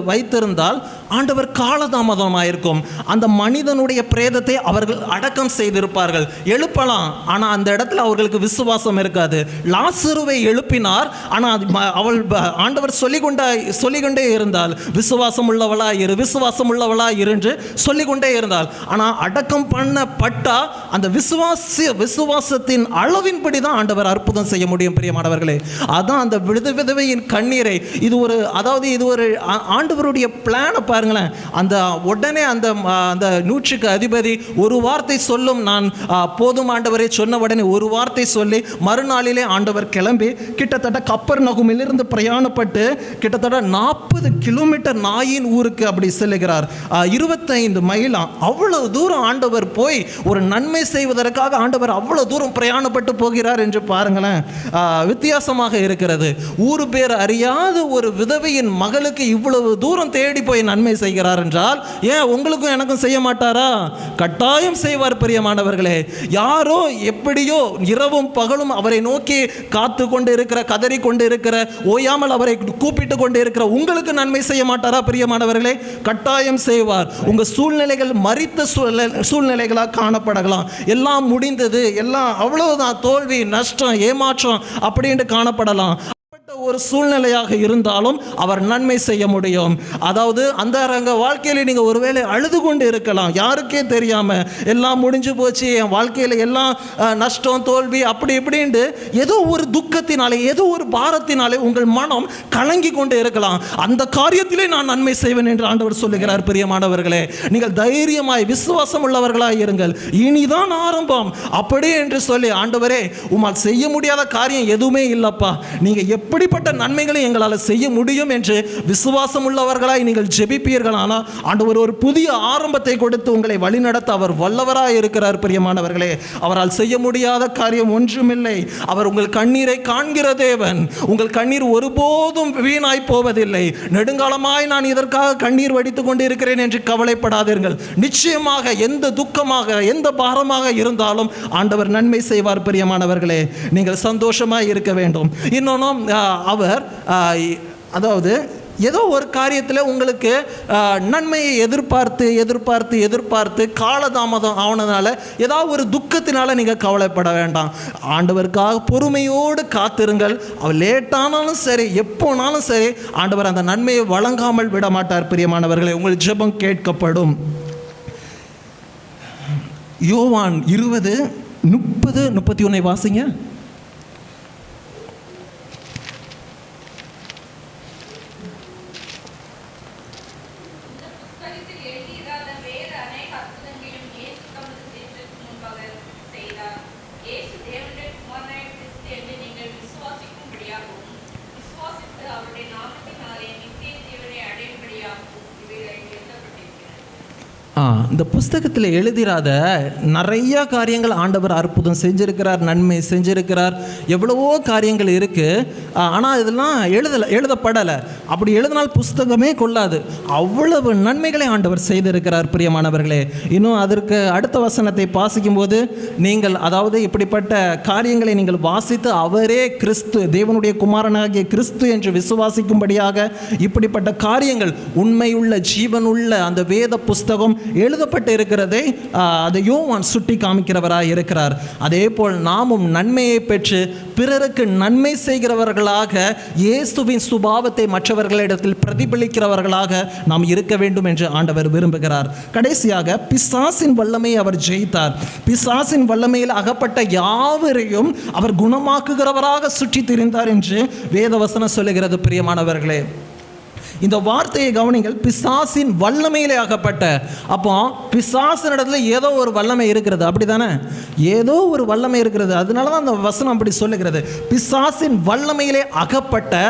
வைத்திருந்தால் ஆண்டவர் காலதாமதமாயிருக்கும். அந்த மனிதனுடைய பிரேதத்தை அவர்கள் அடக்கம் செய்திருப்பார்கள், எழுப்பலாம். ஆனால் அந்த இடத்துல அவர்களுக்கு விசுவாசம் இருக்காது. லாசருவை எழுப்பினார், ஆனால் ஆண்டவர் சொல்லிக்கொண்டே இருந்தால், விசுவாசம் உள்ளவளா இரு, விசுவாசம் உள்ளவளா இரு என்று சொல்லிக்கொண்டே இருந்தால், ஆனால் அடக்கம் பண்ணப்பட்டா அந்த விசுவாசத்தின் அளவின்படி தான் ஆண்டவர் அற்புதம் செய்ய முடியும் பிரியமானவர்களே. அதான் அந்த விதவையின் கண்ணீரை, இது ஒரு ஆண்டவருடைய பிளானை பாருங்களேன். அந்த உடனே அந்த 100க்கு அதிபதி ஒரு வார்த்தை சொல்லும், நான் போதும் ஆண்டவரை சொன்ன உடனே ஒரு வார்த்தை சொல்லி மறுநாளிலே ஆண்டவர் கிளம்பி கிட்டத்தட்ட கப்பர்நகூமிலிருந்து பிரயாணப்பட்டு கிட்டத்தட்ட 40 கிலோமீட்டர் நாயின் ஊருக்கு அப்படி செல்லுகிறார். 25 மைலாம். அவ்வளவு தூரம் ஆண்டவர் போய் ஒரு நன்மை செய்வதற்காக ஆண்டவர் அவ்வளவு தூரம் பிரயாணப்பட்டு போகிறார் என்று பாருங்களேன். வித்தியாசமாக இருக்கிறது. ஊரு பேர் அறியாத ஒரு விதவையின் மகளுக்கு இவ்வளவு தூரம் தேடி போய் நன்மை செய்கிறார் என்றால், ஏன் உங்களுக்கும் எனக்கும் செய்ய மாட்டாரா? கட்டாயம் செய்வார் பிரியமானவர்களே. யாரோ எப்படியோ இரவும் பகலும் அவரை நோக்கி காத்து கொண்டு இருக்கிற, கதறி கொண்டு இருக்கிற, ஓயாமல் அவரை கூப்பிட்டு கொண்டு இருக்கிற உங்களுக்கு நன்மை செய்ய மாட்டாரா பிரியமானவர்களே? கட்டாயம் செய்வார். உங்க சூழ்நிலைகள் மரித்த சூழ்நிலைகளாக காணப்படலாம், எல்லாம் முடிந்தது, எல்லாம் அவ்வளவுதான், தோல்வி, நஷ்டம், ஏமாற்றம் அப்படின்னு காணப்படலாம். ஒரு சூழ்நிலையாக இருந்தாலும் அவர் நன்மை செய்ய முடியும். அதாவது அந்த ரங்க வாழ்க்கையில் நீங்கள் ஒருவேளை அழுது கொண்டு இருக்கலாம், யாருக்கே தெரியாம எல்லாம் முடிஞ்சு போச்சு, என் வாழ்க்கையில் எல்லாம் நஷ்டம், தோல்வி, அப்படி இப்படின்ட்டு ஏதோ ஒரு துக்கத்தினாலே, ஏதோ ஒரு பாரத்தினாலே உங்கள் மனம் கலங்கி கொண்டு இருக்கலாம். அந்த காரியத்திலே நான் நன்மை செய்வேன் என்று ஆண்டவர் சொல்லுகிறார் பிரியமானவர்களே. நீங்கள் தைரியமாய் விசுவாசம் உள்ளவர்களாய் இருங்கள், இனிதான் ஆரம்பம் அப்படி என்று சொல்லி, ஆண்டவரே உம்மால் செய்ய முடியாத காரியம் எதுவுமே இல்லப்பா, நீங்க எப்படிப்பட்ட நன்மைகளை எங்களால் செய்ய முடியும் என்று விசுவாசம் உள்ளவர்களாய் நீங்கள் ஜெபிப்பீர்களானால் ஆண்டவர் ஒரு புதிய ஆரம்பத்தை கொடுத்து உங்களை வழிநடத்த அவர் வல்லவராய் இருக்கிறார் பிரியமானவர்களே. அவரால் செய்ய முடியாத காரியம் ஒன்றுமில்லை. அவர் உங்கள் கண்ணீரை காண்கிற தேவன். உங்கள் கண்ணீர் ஒருபோதும் வீணாய் போவதில்லை. நெடுங்காலமாய் நான் இதற்காக கண்ணீர் வடித்துக் கொண்டு இருக்கிறேன் என்று கவலைப்படாதீர்கள். நிச்சயமாக எந்த துக்கமாக, எந்த பாரமாக இருந்தாலும் ஆண்டவர் நன்மை செய்வார் பிரியமானவர்களே. நீங்கள் சந்தோஷமாய் இருக்க வேண்டும். இன்னொன்னும் அவர் அதாவது ஏதோ ஒரு காரியத்தில் உங்களுக்கு நன்மையை எதிர்பார்த்து காலதாமதம் ஆனதுனால ஏதாவது ஒரு துக்கத்தினால நீங்கள் கவலைப்பட வேண்டாம். ஆண்டவருக்காக பொறுமையோடு காத்திருங்கள். அவர் லேட்டானாலும் சரி, எப்போனாலும் சரி, ஆண்டவர் அந்த நன்மையை வழங்காமல் விட மாட்டார் பிரியமானவர்களே. உங்கள் ஜெபம் கேட்கப்படும். யோவான் 20:30-31 வாசிங்க. இந்த புஸ்தகத்தில் எழுதிராத நிறைய காரியங்கள் ஆண்டவர் அற்புதம் செஞ்சிருக்கிறார், நன்மை செஞ்சிருக்கிறார், எவ்வளவோ காரியங்கள் இருக்குது. ஆனால் இதெல்லாம் எழுதப்படலை. அப்படி எழுதினால் புஸ்தகமே கொள்ளாது. அவ்வளவு நன்மைகளை ஆண்டவர் செய்திருக்கிறார் பிரியமானவர்களே. இன்னும் அதற்கு அடுத்த வசனத்தை வாசிக்கும்போது, நீங்கள் அதாவது இப்படிப்பட்ட காரியங்களை நீங்கள் வாசித்து அவரே கிறிஸ்து, தேவனுடைய குமாரனாகிய கிறிஸ்து என்று விசுவாசிக்கும்படியாக இப்படிப்பட்ட காரியங்கள் உண்மையுள்ள ஜீவனுள்ள அந்த வேத புஸ்தகம் எழுதப்பட்டு இருக்கிறதை அதை யோவான் சுட்டி காமிக்கிறவராக இருக்கிறார். அதே போல் நாமும் நன்மையை பெற்று பிறருக்கு நன்மை செய்கிறவர்களாக, இயேசுவின் சுபாவத்தை மற்றவர்களிடத்தில் பிரதிபலிக்கிறவர்களாக நாம் இருக்க வேண்டும் என்று ஆண்டவர் விரும்புகிறார். கடைசியாக பிசாசின் வல்லமையை அவர் ஜெயித்தார். பிசாசின் வல்லமையில் அகப்பட்ட யாவரையும் அவர் குணமாக்குகிறவராக சுற்றி திரிந்தார் என்று வேதவசனம் சொல்லுகிறது. பிரியமானவர்களே, இந்த வார்த்தையை கவனிங்கள். பிசாசின் வல்லமையிலே அகப்பட்ட, அப்போ பிசாசினிடத்துல ஏதோ ஒரு வல்லமை இருக்கிறது, அப்படி தானே? ஏதோ ஒரு வல்லமை இருக்கிறது. அதனால தான் அந்த வசனம் அப்படி சொல்லுகிறது. பிசாசின் வல்லமையிலே அகப்பட்ட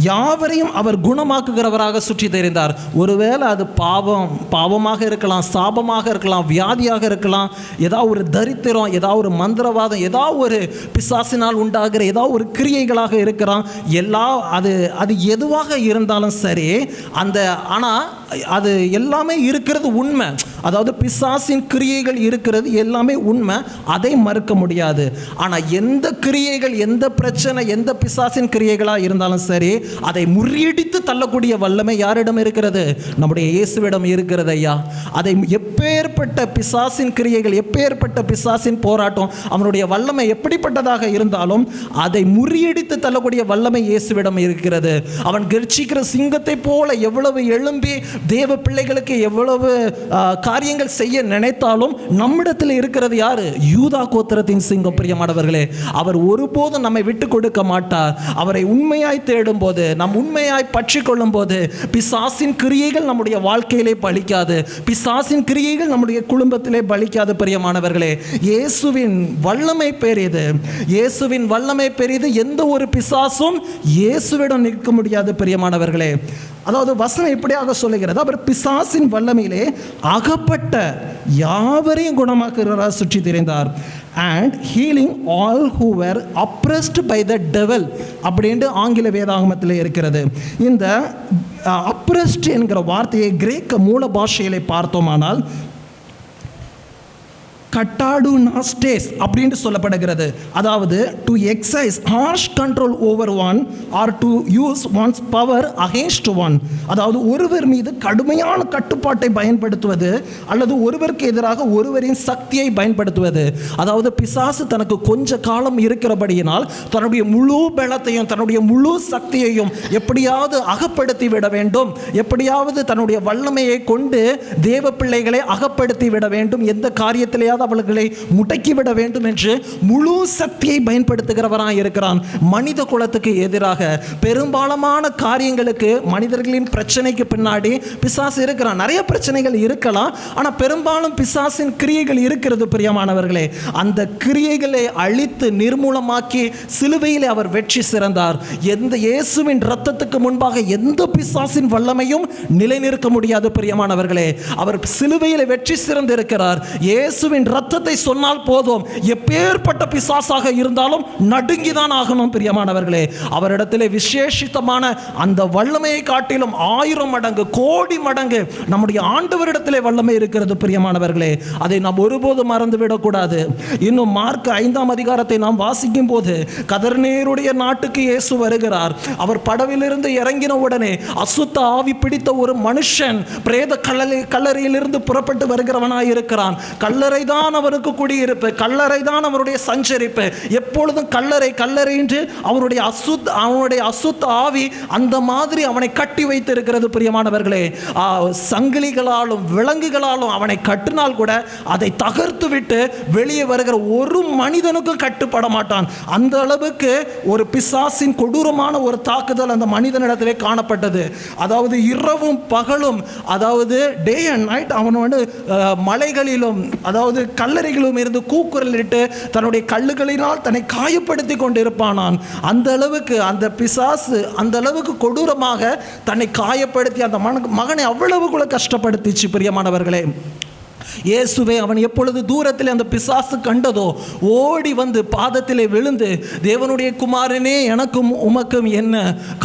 யாவரையும் அவர் குணமாக்குகிறவராக சுற்றி தெரிந்தார். ஒருவேளை அது பாவமாக இருக்கலாம், சாபமாக இருக்கலாம், வியாதியாக இருக்கலாம், ஏதாவது ஒரு தரித்திரம், ஏதாவது ஒரு மந்திரவாதம், ஏதாவது ஒரு பிசாசினால் உண்டாகிற ஏதாவது ஒரு கிரியைகளாக இருக்கிறான். அது எதுவாக இருந்தாலும் சரி, ஆனால் அது எல்லாமே இருக்கிறது உண்மை. அதாவது பிசாசின் கிரியைகள் இருக்கிறது எல்லாமே உண்மை, அதை மறுக்க முடியாது. ஆனால் எந்த கிரியைகள், எந்த பிரச்சனை, எந்த பிசாசின் கிரியைகளாக இருந்தாலும் சரி, அதை முறியடித்து தள்ளக்கூடிய வல்லமை யாரிடம் இருக்கிறது? நம்முடைய இயேசுவிடம் இருக்கிறது ஐயா. அதை எப்பேற்பட்ட பிசாசின் கிரியைகள், எப்பேற்பட்ட பிசாசின் போராட்டம், அவனுடைய வல்லமை எப்படிப்பட்டதாக இருந்தாலும் அதை முறியடித்து தள்ளக்கூடிய வல்லமை இயேசுவிடம் இருக்கிறது. அவன் கர்ச்சிக்கிற சிங்கத்தை போல எவ்வளவு எழும்பி தேவ பிள்ளைகளுக்கு எவ்வளவு காரியங்கள் செய்ய நினைத்தாலும் நம்மிடத்தில் இருக்கிறது யாரு? யூதா கோத்திரத்தின் சிங்கம். பிரியமானவர்களே, அவர் ஒருபோதும் நம்மை விட்டு கொடுக்க மாட்டார். அவரை உண்மையாய் தேடும் போது, நம் உண்மையாய் பற்றி கொள்ளும் போது பிசாசின் கிரியைகள் நம்முடைய வாழ்க்கையிலே பலிக்காது, பிசாசின் கிரியைகள் நம்முடைய குடும்பத்திலே பலிக்காது. பிரியமானவர்களே, இயேசுவின் வல்லமை பெரியது, இயேசுவின் வல்லமை பெரியது. எந்த ஒரு பிசாசும் இயேசுவிடம் நிற்க முடியாது. பிரியமானவர்களே, அதாவது வசனம் இப்படியாக சொல்லுகிறது, அவர் பிசாசின் வல்லமையிலே அகப்பட்ட யாவரையும் குணமாக்குகிறார், சுற்றி திரிந்தார். and healing all who were oppressed by the devil அப்படின்ட்டு ஆங்கில வேதாகமத்தில் இருக்கிறது. இந்த oppressed என்கிற வார்த்தையை கிரேக்க மூல பாஷையிலே பார்த்தோமானால் கட்டாடு நாஸ்டேஸ் அப்படின்ட்டு சொல்லப்படுகிறது. அதாவது to exercise harsh control over one or to use one's power against one. அதாவது ஒருவர் மீது கடுமையான கட்டுப்பாட்டை பயன்படுத்துவது அல்லது ஒருவருக்கு எதிராக ஒருவரின் சக்தியை பயன்படுத்துவது. அதாவது பிசாசு தனக்கு கொஞ்ச காலம் இருக்கிறபடியினால் தன்னுடைய முழு பலத்தையும் தன்னுடைய முழு சக்தியையும் எப்படியாவது அகப்படுத்தி விட வேண்டும், எப்படியாவது தன்னுடைய வல்லமையை கொண்டு தேவ பிள்ளைகளை அகப்படுத்தி விட வேண்டும், எந்த காரியத்திலேயாவது அவர்களை முடக்கிவிட வேண்டும் என்று முழு சக்தியை பயன்படுத்துகிறவராக இருக்கிறான். மனித குலத்துக்கு எதிராக பெரும்பாலான காரியங்களுக்கு, மனிதர்களின் பிரச்சனைக்கு பின்னாடி பிசாசு இருக்கிறான். நிறைய பிரச்சனைகள் இருக்கலாம், ஆனால் பெரும்பாலும் பிசாசின் கிரியைகள் இருக்கிறது. பிரியமானவர்களே, அந்த கிரியைகளை அழித்து நிர்மூலமாக்கி சிலுவையில் அவர் வெற்றி சிறந்தார். எந்த இயேசுவின் இரத்தத்துக்கு முன்பாக எந்த பிசாசின் வல்லமையும் நிலைநிற்க முடியாது. பிரியமானவர்களே, அவர் சிலுவையில் வெற்றி சிறந்திருக்கிறார். இயேசுவின் ரத்தத்தை சொன்னால் போதும், எப்பேற்பட்ட பிசாசாக இருந்தாலும் நடுங்கிதான் ஆகணும். பிரியமானவர்களே, அவரிடத்திலே விசேஷித்தமான அந்த வல்லமையை காட்டிலும் 1000 மடங்கு, கோடி மடங்கு நம்முடைய ஆண்டவரிடத்திலே வல்லமை இருக்கிறது. பிரியமானவர்களே, அதை நாம் ஒருபோதும் மறந்துவிடக்கூடாது. இன்னும் மார்க் 5ஆம் அதிகாரத்தை நாம் வாசிக்கும் போது, கதர்நேருடைய நாட்டுக்கு இயேசு வருகிறார். அவர் படவிலிருந்து இறங்கின உடனே அசுத்த ஆவி பிடித்த ஒரு மனுஷன் பிரேத கல்லறையிலிருந்து புறப்பட்டு வருகிறவனாய் இருக்கிறான். கல்லறை தான் அவருக்கு குடியிருப்பு, கல்லறை தான் அவருடைய சஞ்சரிப்பு. எப்பொழுதும் கல்லறை கல்லறை என்று அவனுடைய அசுத்த ஆவி அந்த மாதிரி அவனை கட்டி வைத்து இருக்கிறது. பிரியமானவர்களே, சங்கிலிகளாலும் விலங்குகளாலும் அவனை கட்டினால் கூட அதை தகர்த்து விட்டு வெளியே வருகிற ஒரு மனிதனுக்கும் கட்டுப்பட மாட்டான். அந்த அளவுக்கு ஒரு பிசாசின் கொடூரமான ஒரு தாக்குதல் அந்த மனிதனிடத்திலே காணப்பட்டது. அதாவது இரவும் பகலும், அதாவது டே அண்ட் நைட் அவன் மலைகளிலும், அதாவது கல்லறைகளும் இருந்து கூக்குரலிட்டு தன்னுடைய கல்லுகளினால் தன்னை காயப்படுத்தி கொண்டிருப்பானான். அந்த அளவுக்கு அந்த பிசாசு அந்த அளவுக்கு கொடூரமாக தன்னை காயப்படுத்தி அந்த மகனை அவ்வளவு கூட கஷ்டப்படுத்திச்சு பிரியமானவர்களே. இயேசுவே அவன் எப்பொழுது தூரத்தில் அந்த பிசாசு கண்டதோ ஓடி வந்து பாதத்திலே விழுந்து, தேவனுடைய குமாரனே, எனக்கும் உமக்கும் என்ன,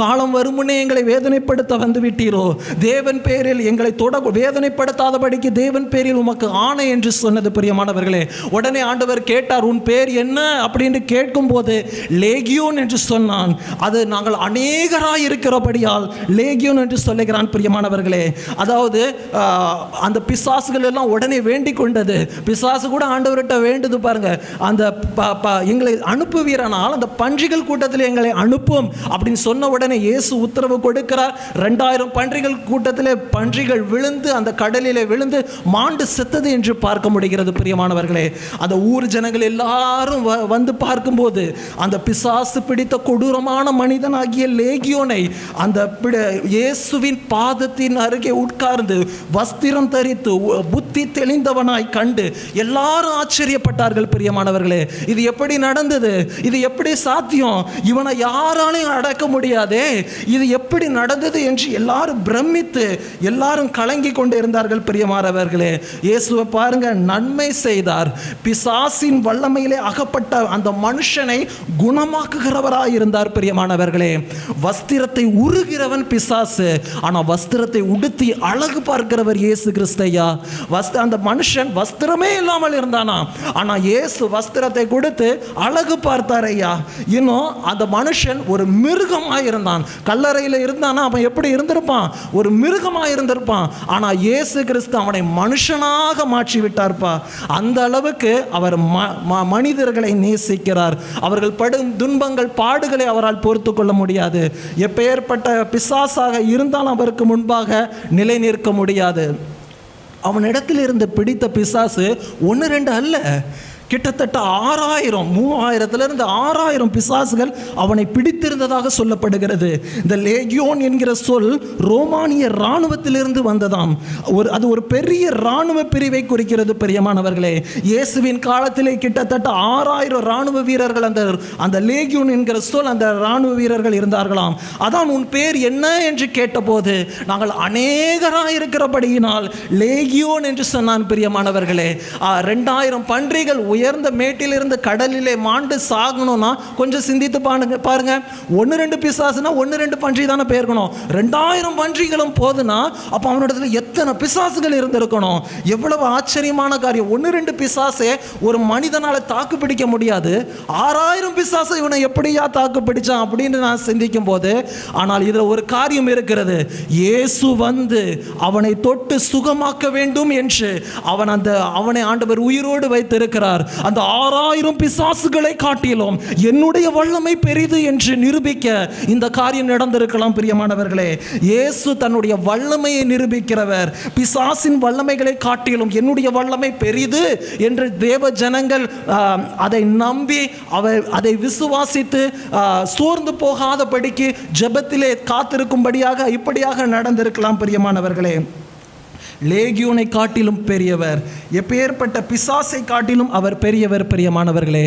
காலம் வருமுன்னே எங்களை வேதனைப்படுத்த வந்து விட்டீரோ, தேவன் பேரில் எங்களை வேதனைப்படுத்தாதபடிக்கு தேவன் பேரில் உமக்கு ஆணை என்று சொன்னது பிரியமானவர்களே. உடனே ஆண்டவர் கேட்டார், உன் பேர் என்ன அப்படின்னு கேட்கும்போது லேகியோன் என்று சொன்னான். அது நாங்கள் அநேகராய் இருக்கிறபடியால் லேகியோன் என்று சொல்லுகிறான் பிரியமானவர்களே. அதாவது அந்த பிசாசுகள் எல்லாம் உடனே வேண்டிக் கொண்டது. பிசாசு கூட ஆண்டவர்கிட்ட வேண்டுது பாருங்க, அந்த எங்களை அனுப்புவீரானால் அந்த பன்றிகள் கூட்டத்தில் எங்களை அனுப்பும் அப்படின்னு சொன்ன உடனே இயேசு உத்தரவு கொடுக்கிறார். 2000 பன்றிகள் கூட்டத்தில் பன்றிகள் விழுந்து அந்த கடலிலே விழுந்து மாண்டு செத்தது என்று பார்க்க முடிகிறது பிரியமானவர்களே. அந்த ஊர் ஜனங்கள் எல்லாரும் வந்து பார்க்கும்போது அந்த பிசாசு பிடித்த கொடூரமான மனிதனாகிய லேகியோனை அந்த இயேசுவின் பாதத்தின் அருகே உட்கார்ந்து வஸ்திரம் தரித்து புத்தி தெளிந்தவனாய் கண்டு எல்லாரும் ஆச்சரியப்பட்டார்கள் பிரியமானவர்களே. இது எப்படி நடந்தது? இது எப்படி சாத்தியம்? இவனை யாராலையும் அடக்க முடியாதே, இது எப்படி நடந்தது என்று எல்லாரும் பிரமித்து எல்லாரும் கலங்கி கொண்டு இருந்தார்கள் பிரியமானவர்களே. இயேசுவை பாருங்க, நன்மை செய்தார். பிசாசின் வல்லமையிலே அகப்பட்ட அந்த மனுஷனை குணமாக்குகிறவராய் இருந்தார் பிரியமானவர்களே. வஸ்திரத்தை உருகிறவன் பிசாசு, ஆனா வஸ்திரத்தை உடுத்தி அழகு பார்க்கிறவர் இயேசு கிறிஸ்தையா. அந்த மனுஷன் வஸ்திரமே இல்லாமல் இருந்தானா, ஆனா இயேசு வஸ்திரத்தை கொடுத்து அழகு பார்த்தார் ஐயா. இன்னும் அந்த மனுஷன் ஒரு மிருகமாய் இருந்தான். கல்லறையில் இருந்தானா அவன் எப்படி இருந்திருப்பான்? ஒரு மிருகமாய் இருந்திருப்பான். ஆனா இயேசு கிறிஸ்து அவனை மனுஷனாக மாற்றி விட்டார்ப்பா. அந்த அளவுக்கு அவர் மனிதர்களை நேசிக்கிறார். அவர்கள் படும் துன்பங்கள் பாடுகளை அவரால் பொறுத்து கொள்ள முடியாது. எப்பேற்பட்ட பிசாசாக இருந்தாலும் அவருக்கு முன்பாக நிலை நிற்க முடியாது. அவனிடத்தில் இருந்து பிடித்த பிசாசு 1-2 அல்ல, கிட்டத்தட்ட 6000 3000 6000 பிசாசுகள் அவனை பிடித்திருந்ததாக சொல்லப்படுகிறது. இந்த லேகியோன் என்கிற சொல் ரோமானிய இராணுவத்திலிருந்து வந்ததாம். அது ஒரு பெரிய இராணுவ பிரிவை குறிக்கிறது பிரியமானவர்களே. இயேசுவின் காலத்திலே கிட்டத்தட்ட 6000 இராணுவ வீரர்கள் அந்த லேகியோன் என்கிற சொல் அந்த இராணுவ வீரர்கள் இருந்தார்களாம். அதான் உன் பேர் என்ன என்று கேட்டபோது நாங்கள் அநேகராக இருக்கிறபடியினால் லேகியோன் என்று சொன்னான் பிரியமானவர்களே. 2000 பன்றிகள் உயர்ந்த மேட்டிலிருந்து கடலிலே மாண்டு சாகணும்னா கொஞ்சம் சிந்தித்து பாருங்க. 1-2 பிசாசுனா 1-2 பன்றி தானே போயிருக்கணும். 2000 பன்றிகளும் போதுனா அப்போ அவனோட எத்தனை பிசாசுகள் இருந்திருக்கணும்? எவ்வளவு ஆச்சரியமான காரியம். 1-2 பிசாசே ஒரு மனிதனால தாக்கு பிடிக்க முடியாது. 6000 பிசாசு இவனை எப்படியா தாக்கு பிடிச்சான் அப்படின்னு நான் சிந்திக்கும் போது, ஆனால் இதில் ஒரு காரியம் இருக்கிறது. இயேசு வந்து அவனை தொட்டு சுகமாக்க வேண்டும் என்று அவனை ஆண்டவர் உயிரோடு வைத்திருக்கிறார். அந்த 6000 பிசாசுகளை காட்டிலும் என்னுடைய வல்லமை பெரிது என்று நிரூபிக்க இந்த காரியம் நடந்திருக்கலாம் பிரியமானவர்களே. இயேசு தன்னுடைய வல்லமையை நிரூபிக்கிறவர். பிசாசின் வல்லமைகளை காட்டிலும் என்னுடைய வல்லமை பெரிது என்று தேவ ஜனங்கள் அதை நம்பி அதை விசுவாசித்து சோர்ந்து போகாதபடிக்கு ஜெபத்திலே காத்திருக்கும்படியாக இப்படியாக நடந்திருக்கலாம் பிரியமானவர்களே. லேகியோனை காட்டிலும் பெரியவர், எப்பேற்பட்ட பிசாசை காட்டிலும் அவர் பெரியவர் பிரியமானவர்களே.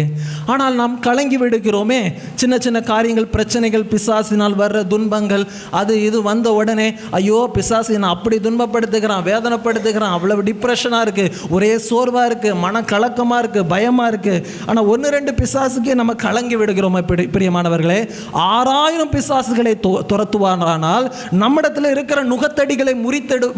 ஆனால் நாம் கலங்கி விடுகிறோமே. சின்ன சின்ன காரியங்கள், பிரச்சனைகள், பிசாசினால் வர்ற துன்பங்கள், அது இது வந்த உடனே ஐயோ பிசாசு நான் அப்படி துன்பப்படுத்துகிறான், வேதனைப்படுத்துகிறான், அவ்வளவு டிப்ரெஷனாக இருக்குது, ஒரே சோர்வாக இருக்குது, மனக்கலக்கமாக இருக்குது, பயமாக இருக்குது. ஆனால் 1-2 பிசாசுக்கே நம்ம கலங்கி விடுகிறோம் பிரியமானவர்களே. 6000 பிசாசுகளை துரத்துவானால் நம்மிடத்தில் இருக்கிற நுகத்தடிகளை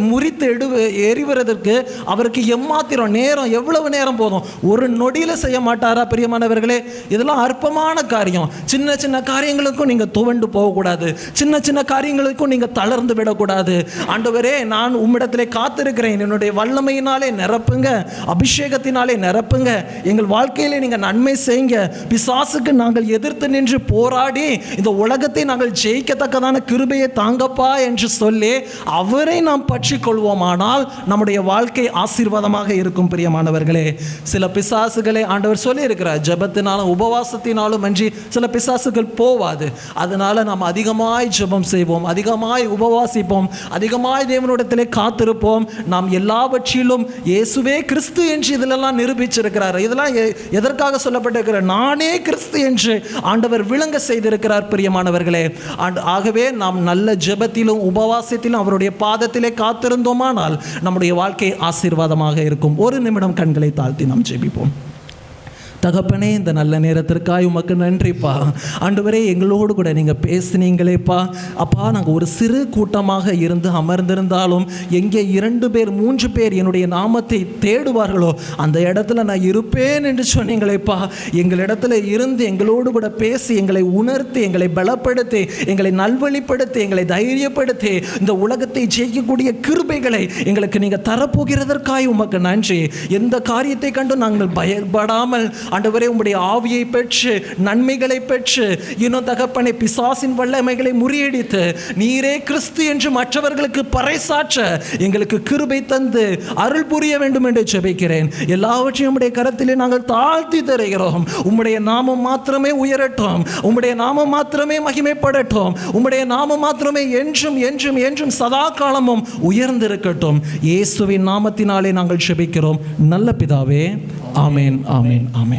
முறித்து எறிவதற்கு அவருக்கு எம்மாத்திரம் நேரம், எவ்வளவு நேரம் போதும்? ஒரு நொடியில் செய்ய மாட்டாரா பிரியமானவர்களே? இதெல்லாம் அற்பமான காரியம். சின்ன சின்ன காரியங்களுக்கும் நீங்கள் துவண்டு போகக்கூடாது. சின்ன சின்ன காரியங்களுக்கும் நீங்கள் தளர்ந்து விடக்கூடாது. ஆண்டவரே, நான் உம்மிடத்திலே காத்திருக்கிறேன், என்னுடைய வல்லமையினாலே நிரப்புங்க, அபிஷேகத்தினாலே நிரப்புங்க, எங்கள் வாழ்க்கையிலே நீங்கள் நன்மை செய்யுங்க, பிசாசுக்கு நாங்கள் எதிர்த்து நின்று போராடி இந்த உலகத்தை நாங்கள் ஜெயிக்கத்தக்கதான கிருபையை தாங்கப்பா என்று சொல்லி அவரை நாம் பற்றி கொள்வோமானால் ஆனால் நம்முடைய வாழ்க்கை ஆசீர்வாதமாக இருக்கும் பிரியமானவர்களே. சில பிசாசுகளை ஆண்டவர் சொல்லியிருக்கிறார், ஜெபத்தினாலும் உபவாசத்தினாலும் அன்றி சில பிசாசுகள் போவாது. அதனால நாம் அதிகமாய் ஜெபம் செய்வோம், அதிகமாய் உபவாசிப்போம், அதிகமாய் தேவனிடத்திலே காத்திருப்போம். நாம் எல்லாவற்றிலும் இயேசுவே கிறிஸ்து என்று இதிலெல்லாம் நிரூபிச்சிருக்கிறார். இதெல்லாம் எதற்காக சொல்லப்பட்டிருக்கிற? நானே கிறிஸ்து என்று ஆண்டவர் விளங்க செய்திருக்கிறார் பிரியமானவர்களே. ஆகவே நாம் நல்ல ஜெபத்திலும் உபவாசத்திலும் அவருடைய பாதத்திலே காத்திருந்தோமானால் நம்முடைய வாழ்க்கை ஆசீர்வாதமாக இருக்கும். ஒரு நிமிடம் கண்களை தாழ்த்தி நாம் ஜெபிப்போம். தகப்பனே, இந்த நல்ல நேரத்திற்காக உமக்கு நன்றிப்பா. ஆண்டவரே, எங்களோடு கூட நீங்கள் பேசினீங்களேப்பா. அப்பா, நாங்கள் ஒரு சிறு கூட்டமாக இருந்து அமர்ந்திருந்தாலும் எங்கே 2 பேர் 3 பேர் என்னுடைய நாமத்தை தேடுவார்களோ அந்த இடத்துல நான் இருப்பேன் என்று சொன்னீங்களேப்பா. எங்களிடத்துல இருந்து எங்களோடு கூட பேசி எங்களை உணர்த்தி, எங்களை பலப்படுத்தி, எங்களை நல்வழிப்படுத்தி, எங்களை தைரியப்படுத்தி இந்த உலகத்தை ஜெயிக்கக்கூடிய கிருபைகளை எங்களுக்கு நீங்கள் தரப்போகிறதற்காக உமக்கு நன்றி. எந்த காரியத்தை கண்டு நாங்கள் பயப்படாமல் ஆண்டவரே உம்முடைய ஆவியை பெற்று நன்மைகளை பெற்று இன்னும் தகப்பனை பிசாசின் வல்லமைகளை முறியடித்து நீரே கிறிஸ்து என்று மற்றவர்களுக்கு பறைசாற்ற எங்களுக்கு கிருபை தந்து அருள் புரிய வேண்டும் என்று ஜெபிக்கிறேன். எல்லாவற்றையும் உம்முடைய கரத்திலே நாங்கள் தாழ்த்தி தருகிறோம். உம்முடைய நாமம் மாத்திரமே உயரட்டும், உம்முடைய நாமம் மாத்திரமே மகிமைப்படட்டும், உம்முடைய நாமம் மாத்திரமே என்றும் என்றும் என்றும் சதா காலமும் உயர்ந்திருக்கட்டும். இயேசுவின் நாமத்தினாலே நாங்கள் ஜெபிக்கிறோம் நல்ல பிதாவே. ஆமென், ஆமென், ஆமென்.